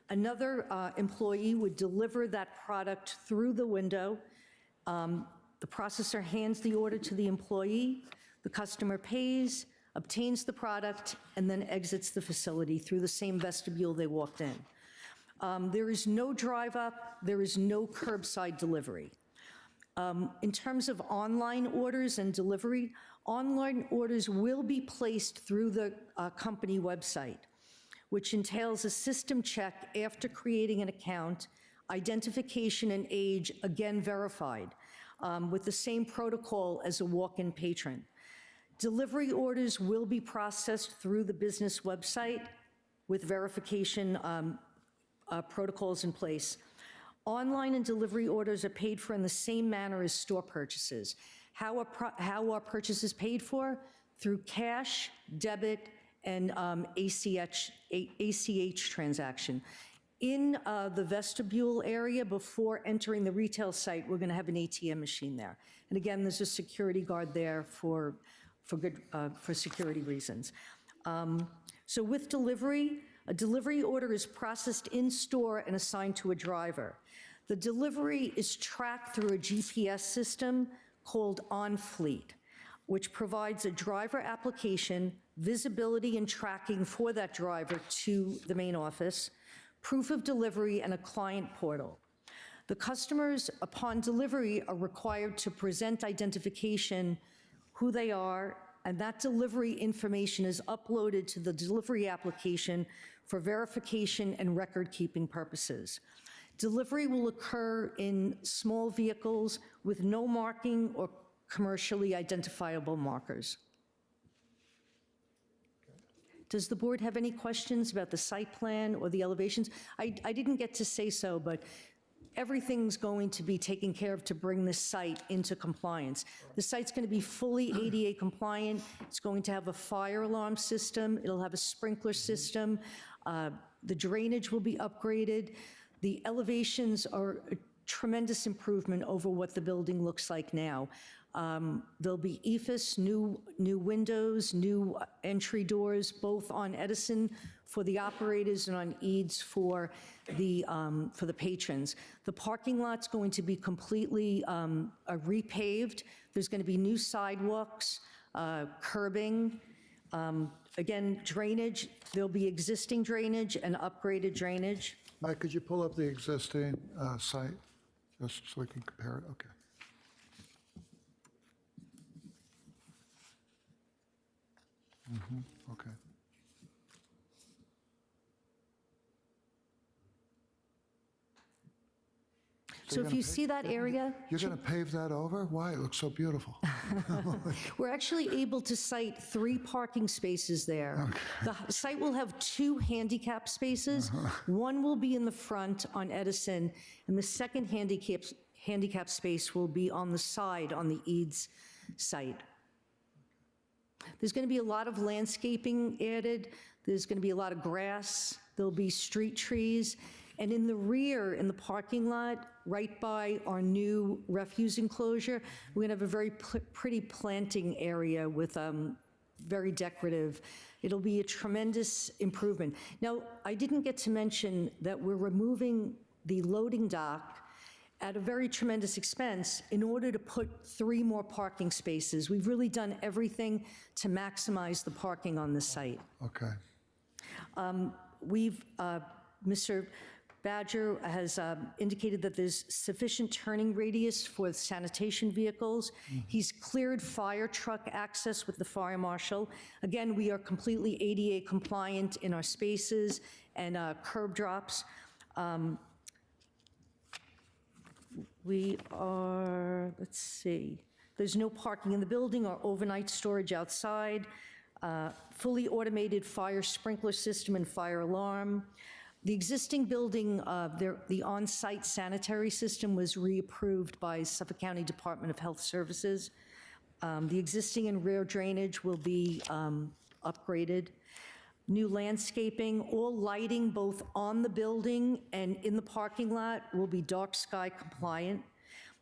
Another employee would deliver that product through the window. The processor hands the order to the employee. The customer pays, obtains the product, and then exits the facility through the same vestibule they walked in. There is no drive-up. There is no curbside delivery. In terms of online orders and delivery, online orders will be placed through the company website, which entails a system check after creating an account, identification and age, again verified, with the same protocol as a walk-in patron. Delivery orders will be processed through the business website with verification protocols in place. Online and delivery orders are paid for in the same manner as store purchases. How are purchases paid for? Through cash, debit, and ACH transaction. In the vestibule area, before entering the retail site, we're going to have an ATM machine there. And again, there's a security guard there for security reasons. So with delivery, a delivery order is processed in-store and assigned to a driver. The delivery is tracked through a GPS system called OnFleet, which provides a driver application, visibility and tracking for that driver to the main office, proof of delivery, and a client portal. The customers, upon delivery, are required to present identification, who they are, and that delivery information is uploaded to the delivery application for verification and record-keeping purposes. Delivery will occur in small vehicles with no marking or commercially identifiable markers. Does the board have any questions about the site plan or the elevations? I didn't get to say so, but everything's going to be taken care of to bring this site into compliance. The site's going to be fully ADA compliant. It's going to have a fire alarm system. It'll have a sprinkler system. The drainage will be upgraded. The elevations are a tremendous improvement over what the building looks like now. There'll be EIFS, new windows, new entry doors, both on Edison for the operators and on Eads for the patrons. The parking lot's going to be completely repaved. There's going to be new sidewalks, curbing. Again, drainage, there'll be existing drainage and upgraded drainage. Mike, could you pull up the existing site, just so we can compare it? Okay. Okay. So if you see that area, You're going to pave that over? Why? It looks so beautiful. we're actually able to site 3 parking spaces there. The site will have 2 handicap spaces. One will be in the front on Edison, and the second handicap space will be on the side on the Eads site. There's going to be a lot of landscaping added. There's going to be a lot of grass. There'll be street trees. And in the rear, in the parking lot, right by our new refuse enclosure, we're going to have a very pretty planting area with very decorative. It'll be a tremendous improvement. Now, I didn't get to mention that we're removing the loading dock at a very tremendous expense in order to put 3 more parking spaces. We've really done everything to maximize the parking on this site. Okay. Mr. Badger has indicated that there's sufficient turning radius for sanitation vehicles. He's cleared fire truck access with the fire marshal. Again, we are completely ADA compliant in our spaces and curb drops. We are, let's see, there's no parking in the building or overnight storage outside. Fully automated fire sprinkler system and fire alarm. The existing building, the on-site sanitary system was reapproved by Suffolk County Department of Health Services. The existing and rear drainage will be upgraded. New landscaping, all lighting both on the building and in the parking lot will be dark sky compliant.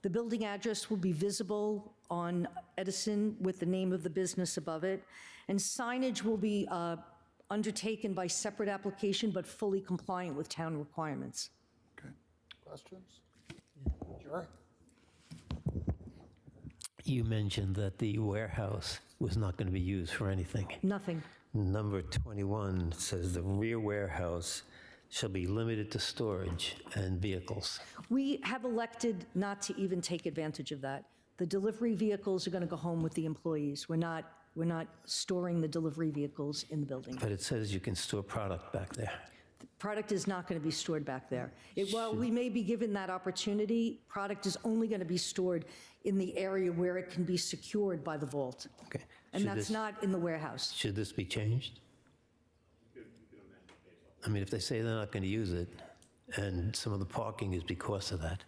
The building address will be visible on Edison with the name of the business above it. And signage will be undertaken by separate application, but fully compliant with town requirements. Okay. Questions? Sure. You mentioned that the warehouse was not going to be used for anything. Nothing. Number 21 says the rear warehouse shall be limited to storage and vehicles. We have elected not to even take advantage of that. The delivery vehicles are going to go home with the employees. We're not storing the delivery vehicles in the building. But it says you can store product back there. Product is not going to be stored back there. While we may be given that opportunity, product is only going to be stored in the area where it can be secured by the vault. Okay. And Should that's this- not in the warehouse. Should this be changed? I mean, if they say they're not going to use it, and some of the parking is because of that.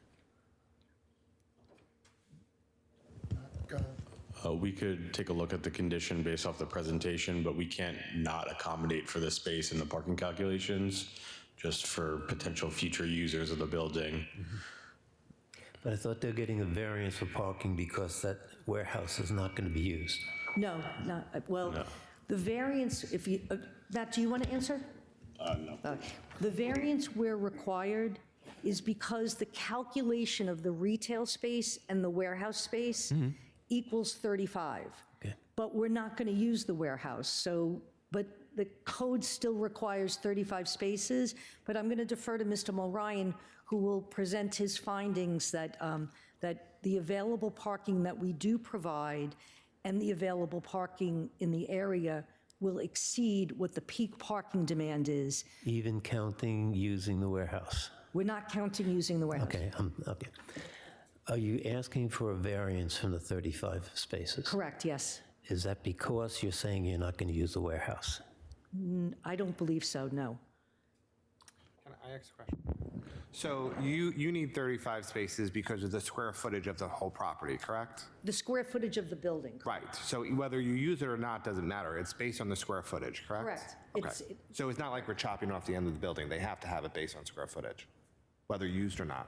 Go ahead. We could take a look at the condition based off the presentation, but we can't not accommodate for the space in the parking calculations, just for potential future users of the building. But I thought they're getting a variance for parking because that warehouse is not going to be used. No, not, well, the variance, if you, Matt, do you want to answer? No. The variance where required is because the calculation of the retail space and the warehouse space equals 35. Okay. But we're not going to use the warehouse, so, but the code still requires 35 spaces, but I'm going to defer to Mr. Mulryan, who will present his findings that, that the available parking that we do provide and the available parking in the area will exceed what the peak parking demand is. Even counting using the warehouse. We're not counting using the warehouse. Okay, okay. Are you asking for a variance from the 35 spaces? Correct, yes. Is that because you're saying you're not going to use the warehouse? I don't believe so, no. Can I ask a question? So you need 35 spaces because of the square footage of the whole property, correct? The square footage of the building. Right. So whether you use it or not doesn't matter. It's based on the square footage, correct? Correct. Okay. So it's not like we're chopping off the end of the building. They have to have it based on square footage, whether used or not.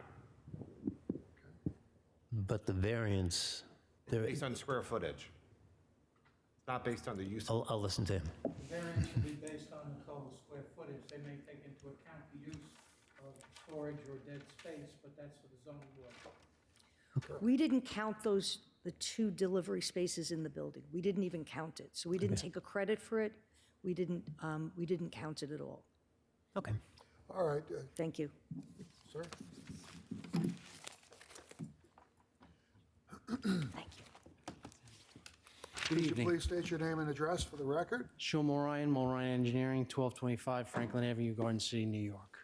But the variance, Based on square footage. It's not based on the use. I'll listen to him. Variance will be based on the total square footage. They may take into account the use of storage or dead space, but that's for the zoning board. We didn't count those, the 2 delivery spaces in the building. We didn't even count it. So we didn't take a credit for it. We didn't count it at all. Okay. All right, Thank you. sir. Thank you. Could you please state your name and address for the record? Sean Mulryan, Mulryan Engineering, 1225 Franklin Avenue, Garden City, New York.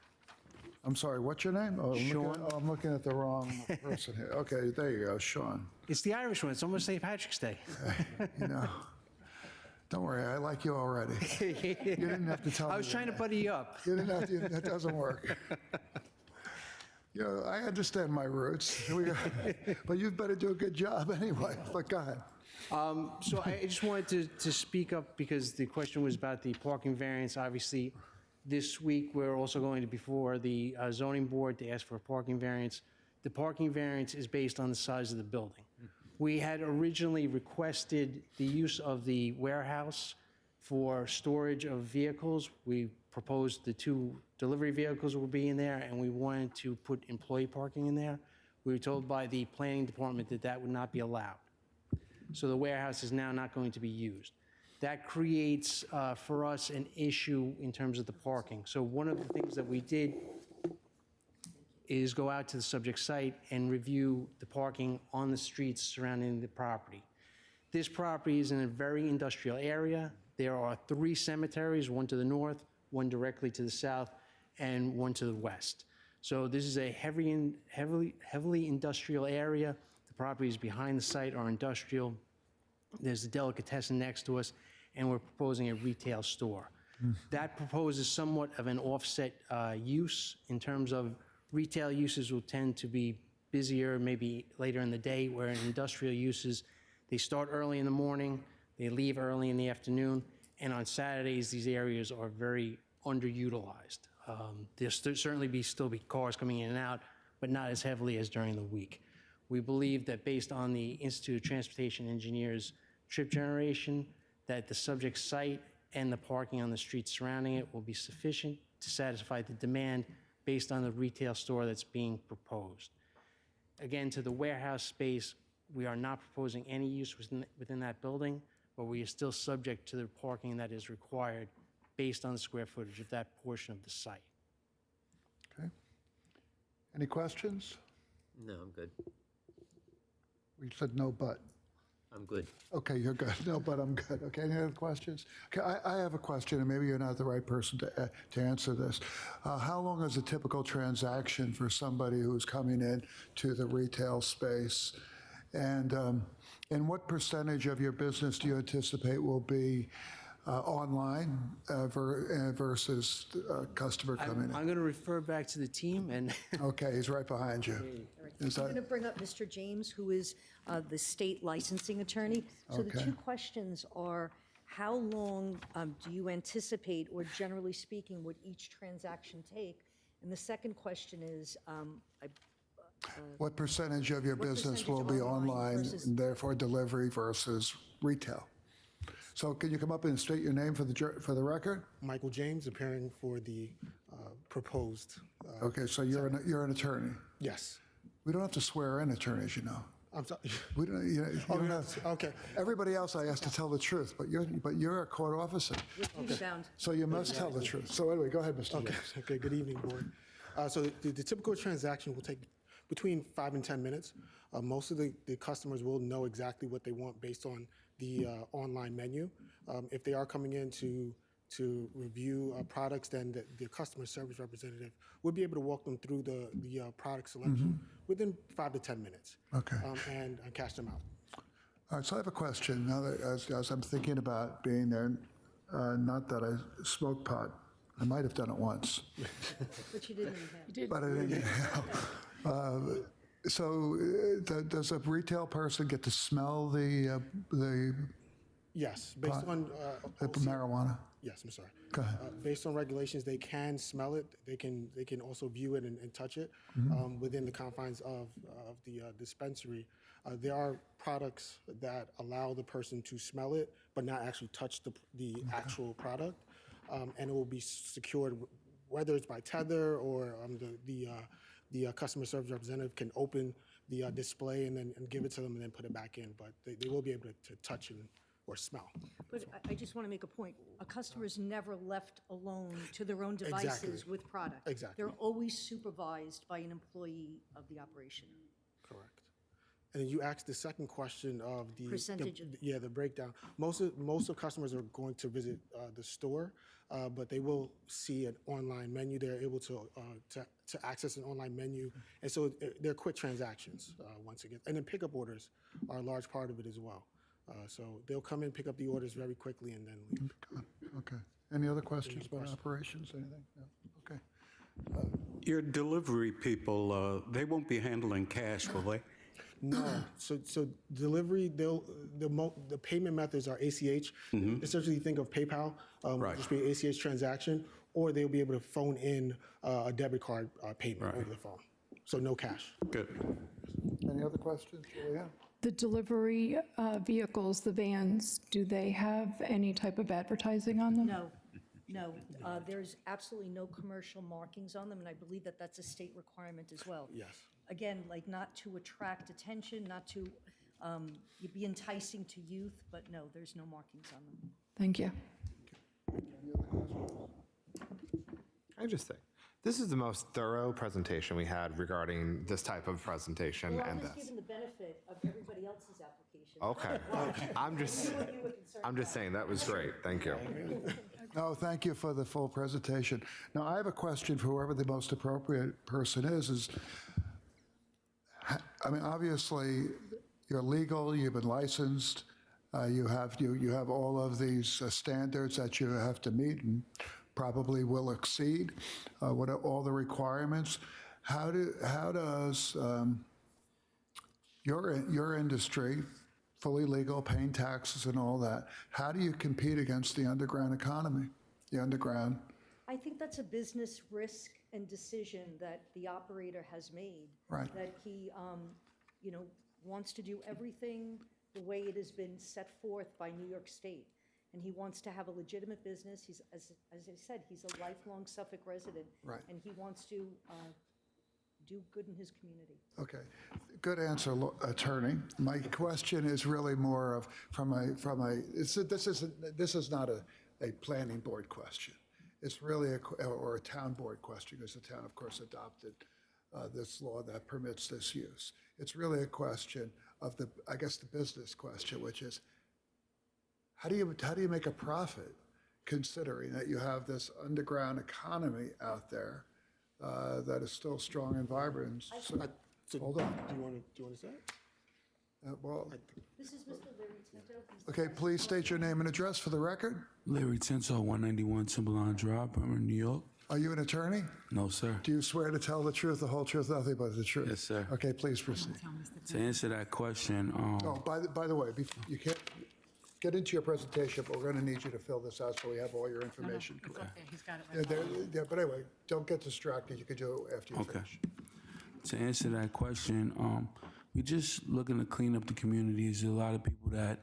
I'm sorry, what's your name? Oh, Sean. I'm looking at the wrong person here. Okay, there you go, Sean. It's the Irish one. It's almost St. Patrick's Day. You know, don't worry, I like you already. You didn't have to tell me. I was trying to that. buddy you up. You didn't have to, that doesn't work. You know, I understand my roots, but you'd better do a good job anyway. But go ahead. So I just wanted to speak up because the question was about the parking variance. Obviously, This week, we're also going to before the zoning board to ask for a parking variance. The parking variance is based on the size of the building. We had originally requested the use of the warehouse for storage of vehicles. We proposed the 2 delivery vehicles will be in there, and we wanted to put employee parking in there. We were told by the planning department that that would not be allowed. So the warehouse is now not going to be used. That creates for us an issue in terms of the parking. So one of the things that we did is go out to the subject site and review the parking on the streets surrounding the property. This property is in a very industrial area. There are 3 cemeteries, one to the north, one directly to the south, and one to the west. So this is a heavily industrial area. The properties behind the site are industrial. There's a delicatessen next to us, and we're proposing a retail store. That proposes somewhat of an offset use in terms of retail uses will tend to be busier maybe later in the day, where in industrial uses, they start early in the morning, they leave early in the afternoon, and on Saturdays, these areas are very underutilized. There'll certainly still be cars coming in and out, but not as heavily as during the week. We believe that based on the Institute of Transportation Engineers trip generation, that the subject site and the parking on the streets surrounding it will be sufficient to satisfy the demand based on the retail store that's being proposed. Again, to the warehouse space, we are not proposing any use within that building, but we are still subject to the parking that is required based on the square footage of that portion of the site. Okay. Any questions? No, I'm good. We said no, but. I'm good. Okay, you're good. No, but I'm good. Okay, any other questions? Okay, I have a question, and maybe you're not the right person to answer this. How long is a typical transaction for somebody who's coming in to the retail space? And what percentage of your business do you anticipate will be online versus customer coming in? I'm going to refer back to the team and Okay, he's right behind you. Is I'm that- going to bring up Mr. James, who is the state licensing attorney. So the Okay. 2 questions are, how long do you anticipate, or generally speaking, would each transaction take? And the second question is, What percentage of your What business percentage will be online online, versus- and therefore delivery versus retail? So can you come up and state your name for the record? Michael James, appearing for the proposed. Okay, so you're an attorney. Yes. We don't have to swear in attorneys, you know. I'm sorry. We don't, you don't have, Okay. everybody else I ask to tell the truth, but you're a court officer, bound? so you must tell the truth. So anyway, go ahead, Mr. Okay. James. Okay. Good evening, board. So the typical transaction will take between 5 and 10 minutes. Most of the customers will know exactly what they want based on the online menu. If they are coming in to review products, then the customer service representative would be able to walk them through the product selection within 5 to 10 minutes. Okay. And cash them out. All right, so I have a question. Now that as I'm thinking about being there, not that I smoke pot, I might have done it once, But you didn't have. but I didn't. So does a retail person get to smell the Yes, based on marijuana? Yes, I'm sorry. Go ahead. Based on regulations, they can smell it. They can also view it and touch it within the confines of the dispensary. There are products that allow the person to smell it, but not actually touch the actual product, and it will be secured, whether it's by tether or the customer service representative can open the display and then give it to them and then put it back in. But they will be able to touch or smell. But I just want to make a point. A customer is never left alone to their own devices Exactly. with product. Exactly. They're always supervised by an employee of the operation. Correct. And you asked the second question of the Percentage of- the breakdown. Most of customers are going to visit the store, but they will see an online menu. They're able to access an online menu, and so they're quick transactions once again. And then pickup orders are a large part of it as well. So they'll come in, pick up the orders very quickly, and then leave. Okay. Any other questions about operations, anything? No? Okay. Your delivery people, they won't be handling cash, will they? No. So delivery, the payment methods are ACH. Essentially, think of PayPal, Right. just be an ACH transaction. or they'll be able to phone in a debit card payment over the phone. So no cash. Good. Any other questions, Julia? The delivery vehicles, the vans, do they have any type of advertising on them? No, there's absolutely no commercial markings on them, and I believe that that's a state requirement as well. Yes. Again, like not to attract attention, not to be enticing to youth, but no, there's no markings on them. Thank you. I just think, this is the most thorough presentation we had regarding this type of presentation Well, and I'm just this. giving the benefit of everybody else's application. Okay. I'm just saying, that was great. Thank you. No, thank you for the full presentation. Now, I have a question for whoever the most appropriate person is, I mean, obviously, you're legal, you've been licensed, you have all of these standards that you have to meet and probably will exceed what are all the requirements. How does your industry, fully legal, paying taxes and all that, how do you compete against the underground economy, the underground? I think that's a business risk and decision that the operator has made. Right. That he, wants to do everything the way it has been set forth by New York State. And he wants to have a legitimate business. He's, as I said, he's a lifelong Suffolk resident. Right. And he wants to do good in his community. Okay, good answer, attorney. My question is really more of this is not a planning board question. It's really or a town board question, because the town, of course, adopted this law that permits this use. It's really a question of the business question, which is, how do you make a profit, considering that you have this underground economy out there that is still strong and vibrant? Hold on. Do you want to say it? Well, This is Mr. Larry Tinto. He's the okay, please state your name and address for the record. Larry Tinto, 191 Timberline Drive, Bremen, New York. Are you an attorney? No, sir. Do you swear to tell the truth, the whole truth, nothing but the truth? Yes, sir. Okay, please proceed. To answer that question, Oh, by the way, you can't get into your presentation, but we're going to need you to fill this out so we have all your information It's correct. okay, he's got it right. Yeah, but anyway, don't get distracted. You can do it after you Okay. finish. To answer that question, we just looking to clean up the community. There's a lot of people that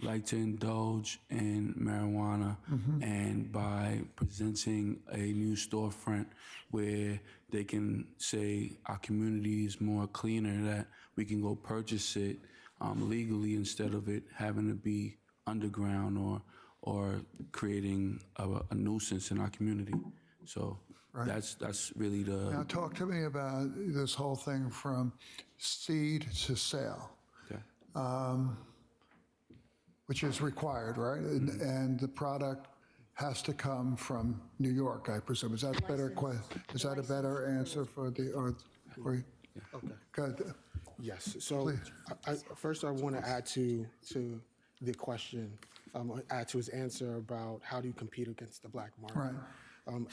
like to indulge in marijuana, and by presenting a new storefront where they can say our community is more cleaner, that we can go purchase it legally instead of it having to be underground or creating a nuisance in our community. So that's really the. Now, talk to me about this whole thing from seed to sale, Okay. which is required, right? And the product has to come from New York, I presume. Is that a better Is that a better answer for the Okay. Good. Yes. So first, I want to add to the question, add to his answer about how do you compete against the black market. Right.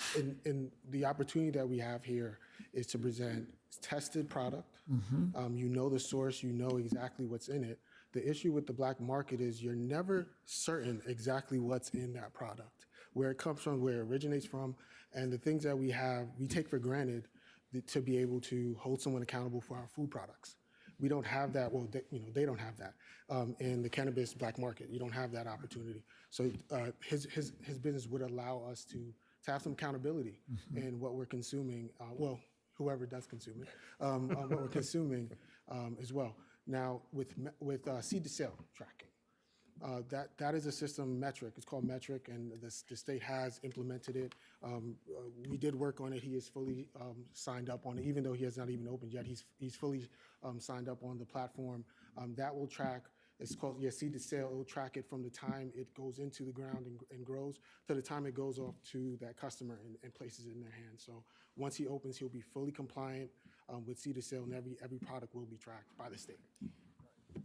And the opportunity that we have here is to present tested product. You know the source, you know exactly what's in it. The issue with the black market is you're never certain exactly what's in that product, where it comes from, where it originates from, and the things that we have, we take for granted to be able to hold someone accountable for our food products. We don't have that. Well, they don't have that in the cannabis black market. You don't have that opportunity. So his business would allow us to have some accountability in what we're consuming. Well, whoever does consume it, what we're consuming as well. Now, with seed to sale tracking, that is a system, Metric. It's called Metric, and the state has implemented it. We did work on it. He is fully signed up on it, even though he has not even opened yet. He's fully signed up on the platform. That will track. It's called seed to sale. It will track it from the time it goes into the ground and grows to the time it goes off to that customer and places it in their hands. So once he opens, he'll be fully compliant with seed to sale, and every product will be tracked by the state.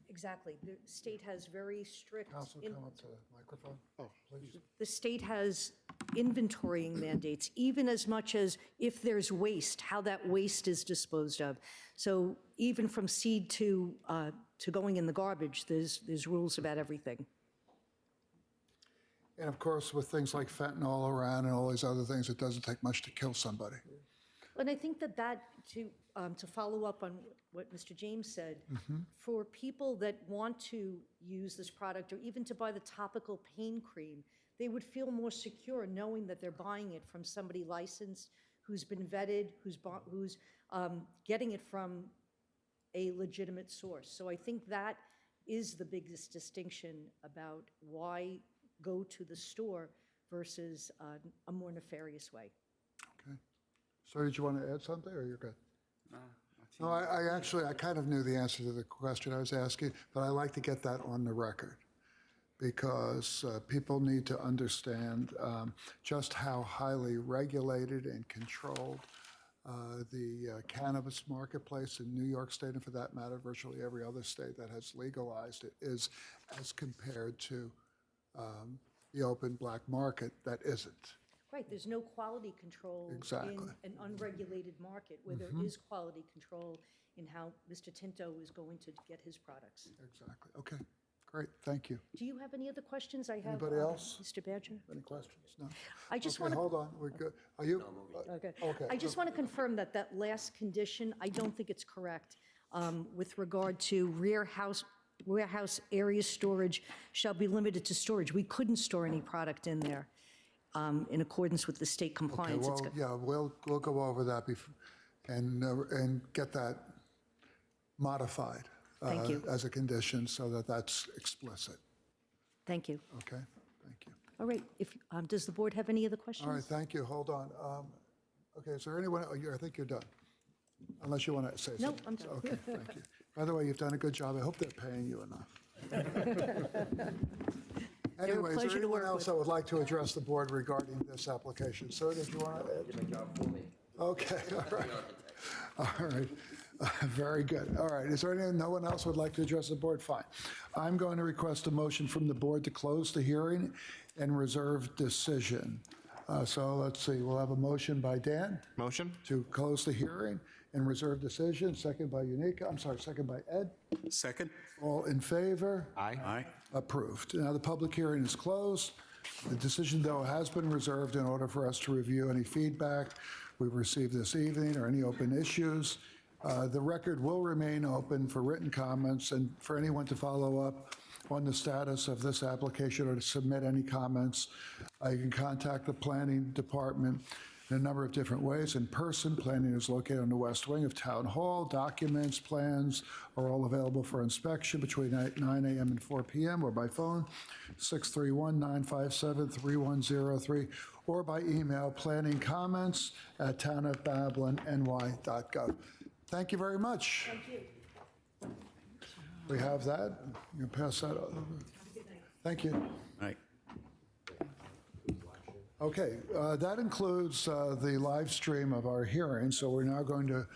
Exactly. The state has very strict. Council, come up to the microphone. Oh, please. The state has inventorying mandates, even as much as if there's waste, how that waste is disposed of. So even from seed to going in the garbage, there's rules about everything. And of course, with things like fentanyl around and all these other things, it doesn't take much to kill somebody. And I think that to follow up on what Mr. James said, for people that want to use this product or even to buy the topical pain cream, they would feel more secure knowing that they're buying it from somebody licensed, who's been vetted, who's getting it from a legitimate source. So I think that is the biggest distinction about why go to the store versus a more nefarious way. Okay. So did you want to add something, or you're good? No, I kind of knew the answer to the question I was asking, but I like to get that on the record because people need to understand just how highly regulated and controlled the cannabis marketplace in New York State, and for that matter, virtually every other state that has legalized it, is as compared to the open black market that isn't. Right, there's no quality control Exactly. in an unregulated market where there is quality control in how Mr. Tinto is going to get his products. Exactly. Okay, great, thank you. Do you have any other questions? I have. Anybody else? Mr. Badger? Any questions? No? I just Okay, want to. hold on, we're good. Are you? Okay. Okay. I just want to confirm that that last condition, I don't think it's correct with regard to warehouse area storage shall be limited to storage. We couldn't store any product in there in accordance with the state Okay, compliance. It's well, go- yeah, we'll go over that and get that modified. Thank you. As a condition so that that's explicit. Thank you. Okay, thank you. All right, if, does the board have any other questions? All right, thank you, hold on. Okay, is there anyone, I think you're done, unless you want to say something. No, I'm done. Okay, thank you. By the way, you've done a good job. I hope they're paying you enough. Anyway, is pleasure there to anyone work else that would like to address the board regarding this application? Sir, did you want to add? Did my job for me. Okay, all right. All right, very good. All right, is there no one else would like to address the board? Fine. I'm going to request a motion from the board to close the hearing and reserve decision. So let's see, we'll have a motion by Dan Motion? to close the hearing and reserve decision, second by second by Ed. Second? All in favor? Aye. Aye. Approved. Now, the public hearing is closed. The decision, though, has been reserved in order for us to review any feedback we've received this evening or any open issues. The record will remain open for written comments and for anyone to follow up on the status of this application or to submit any comments. You can contact the planning department in a number of different ways. In person, planning is located on the west wing of Town Hall. Documents, plans are all available for inspection between 9 a.m. and 4 p.m. or by phone, 631-957-3103, or by email, planningcomments@townofbablinny.gov. Thank you very much. Thank you. We have that. You can pass that over. Thank you. Aye. Okay, that includes the live stream of our hearing, so we're now going to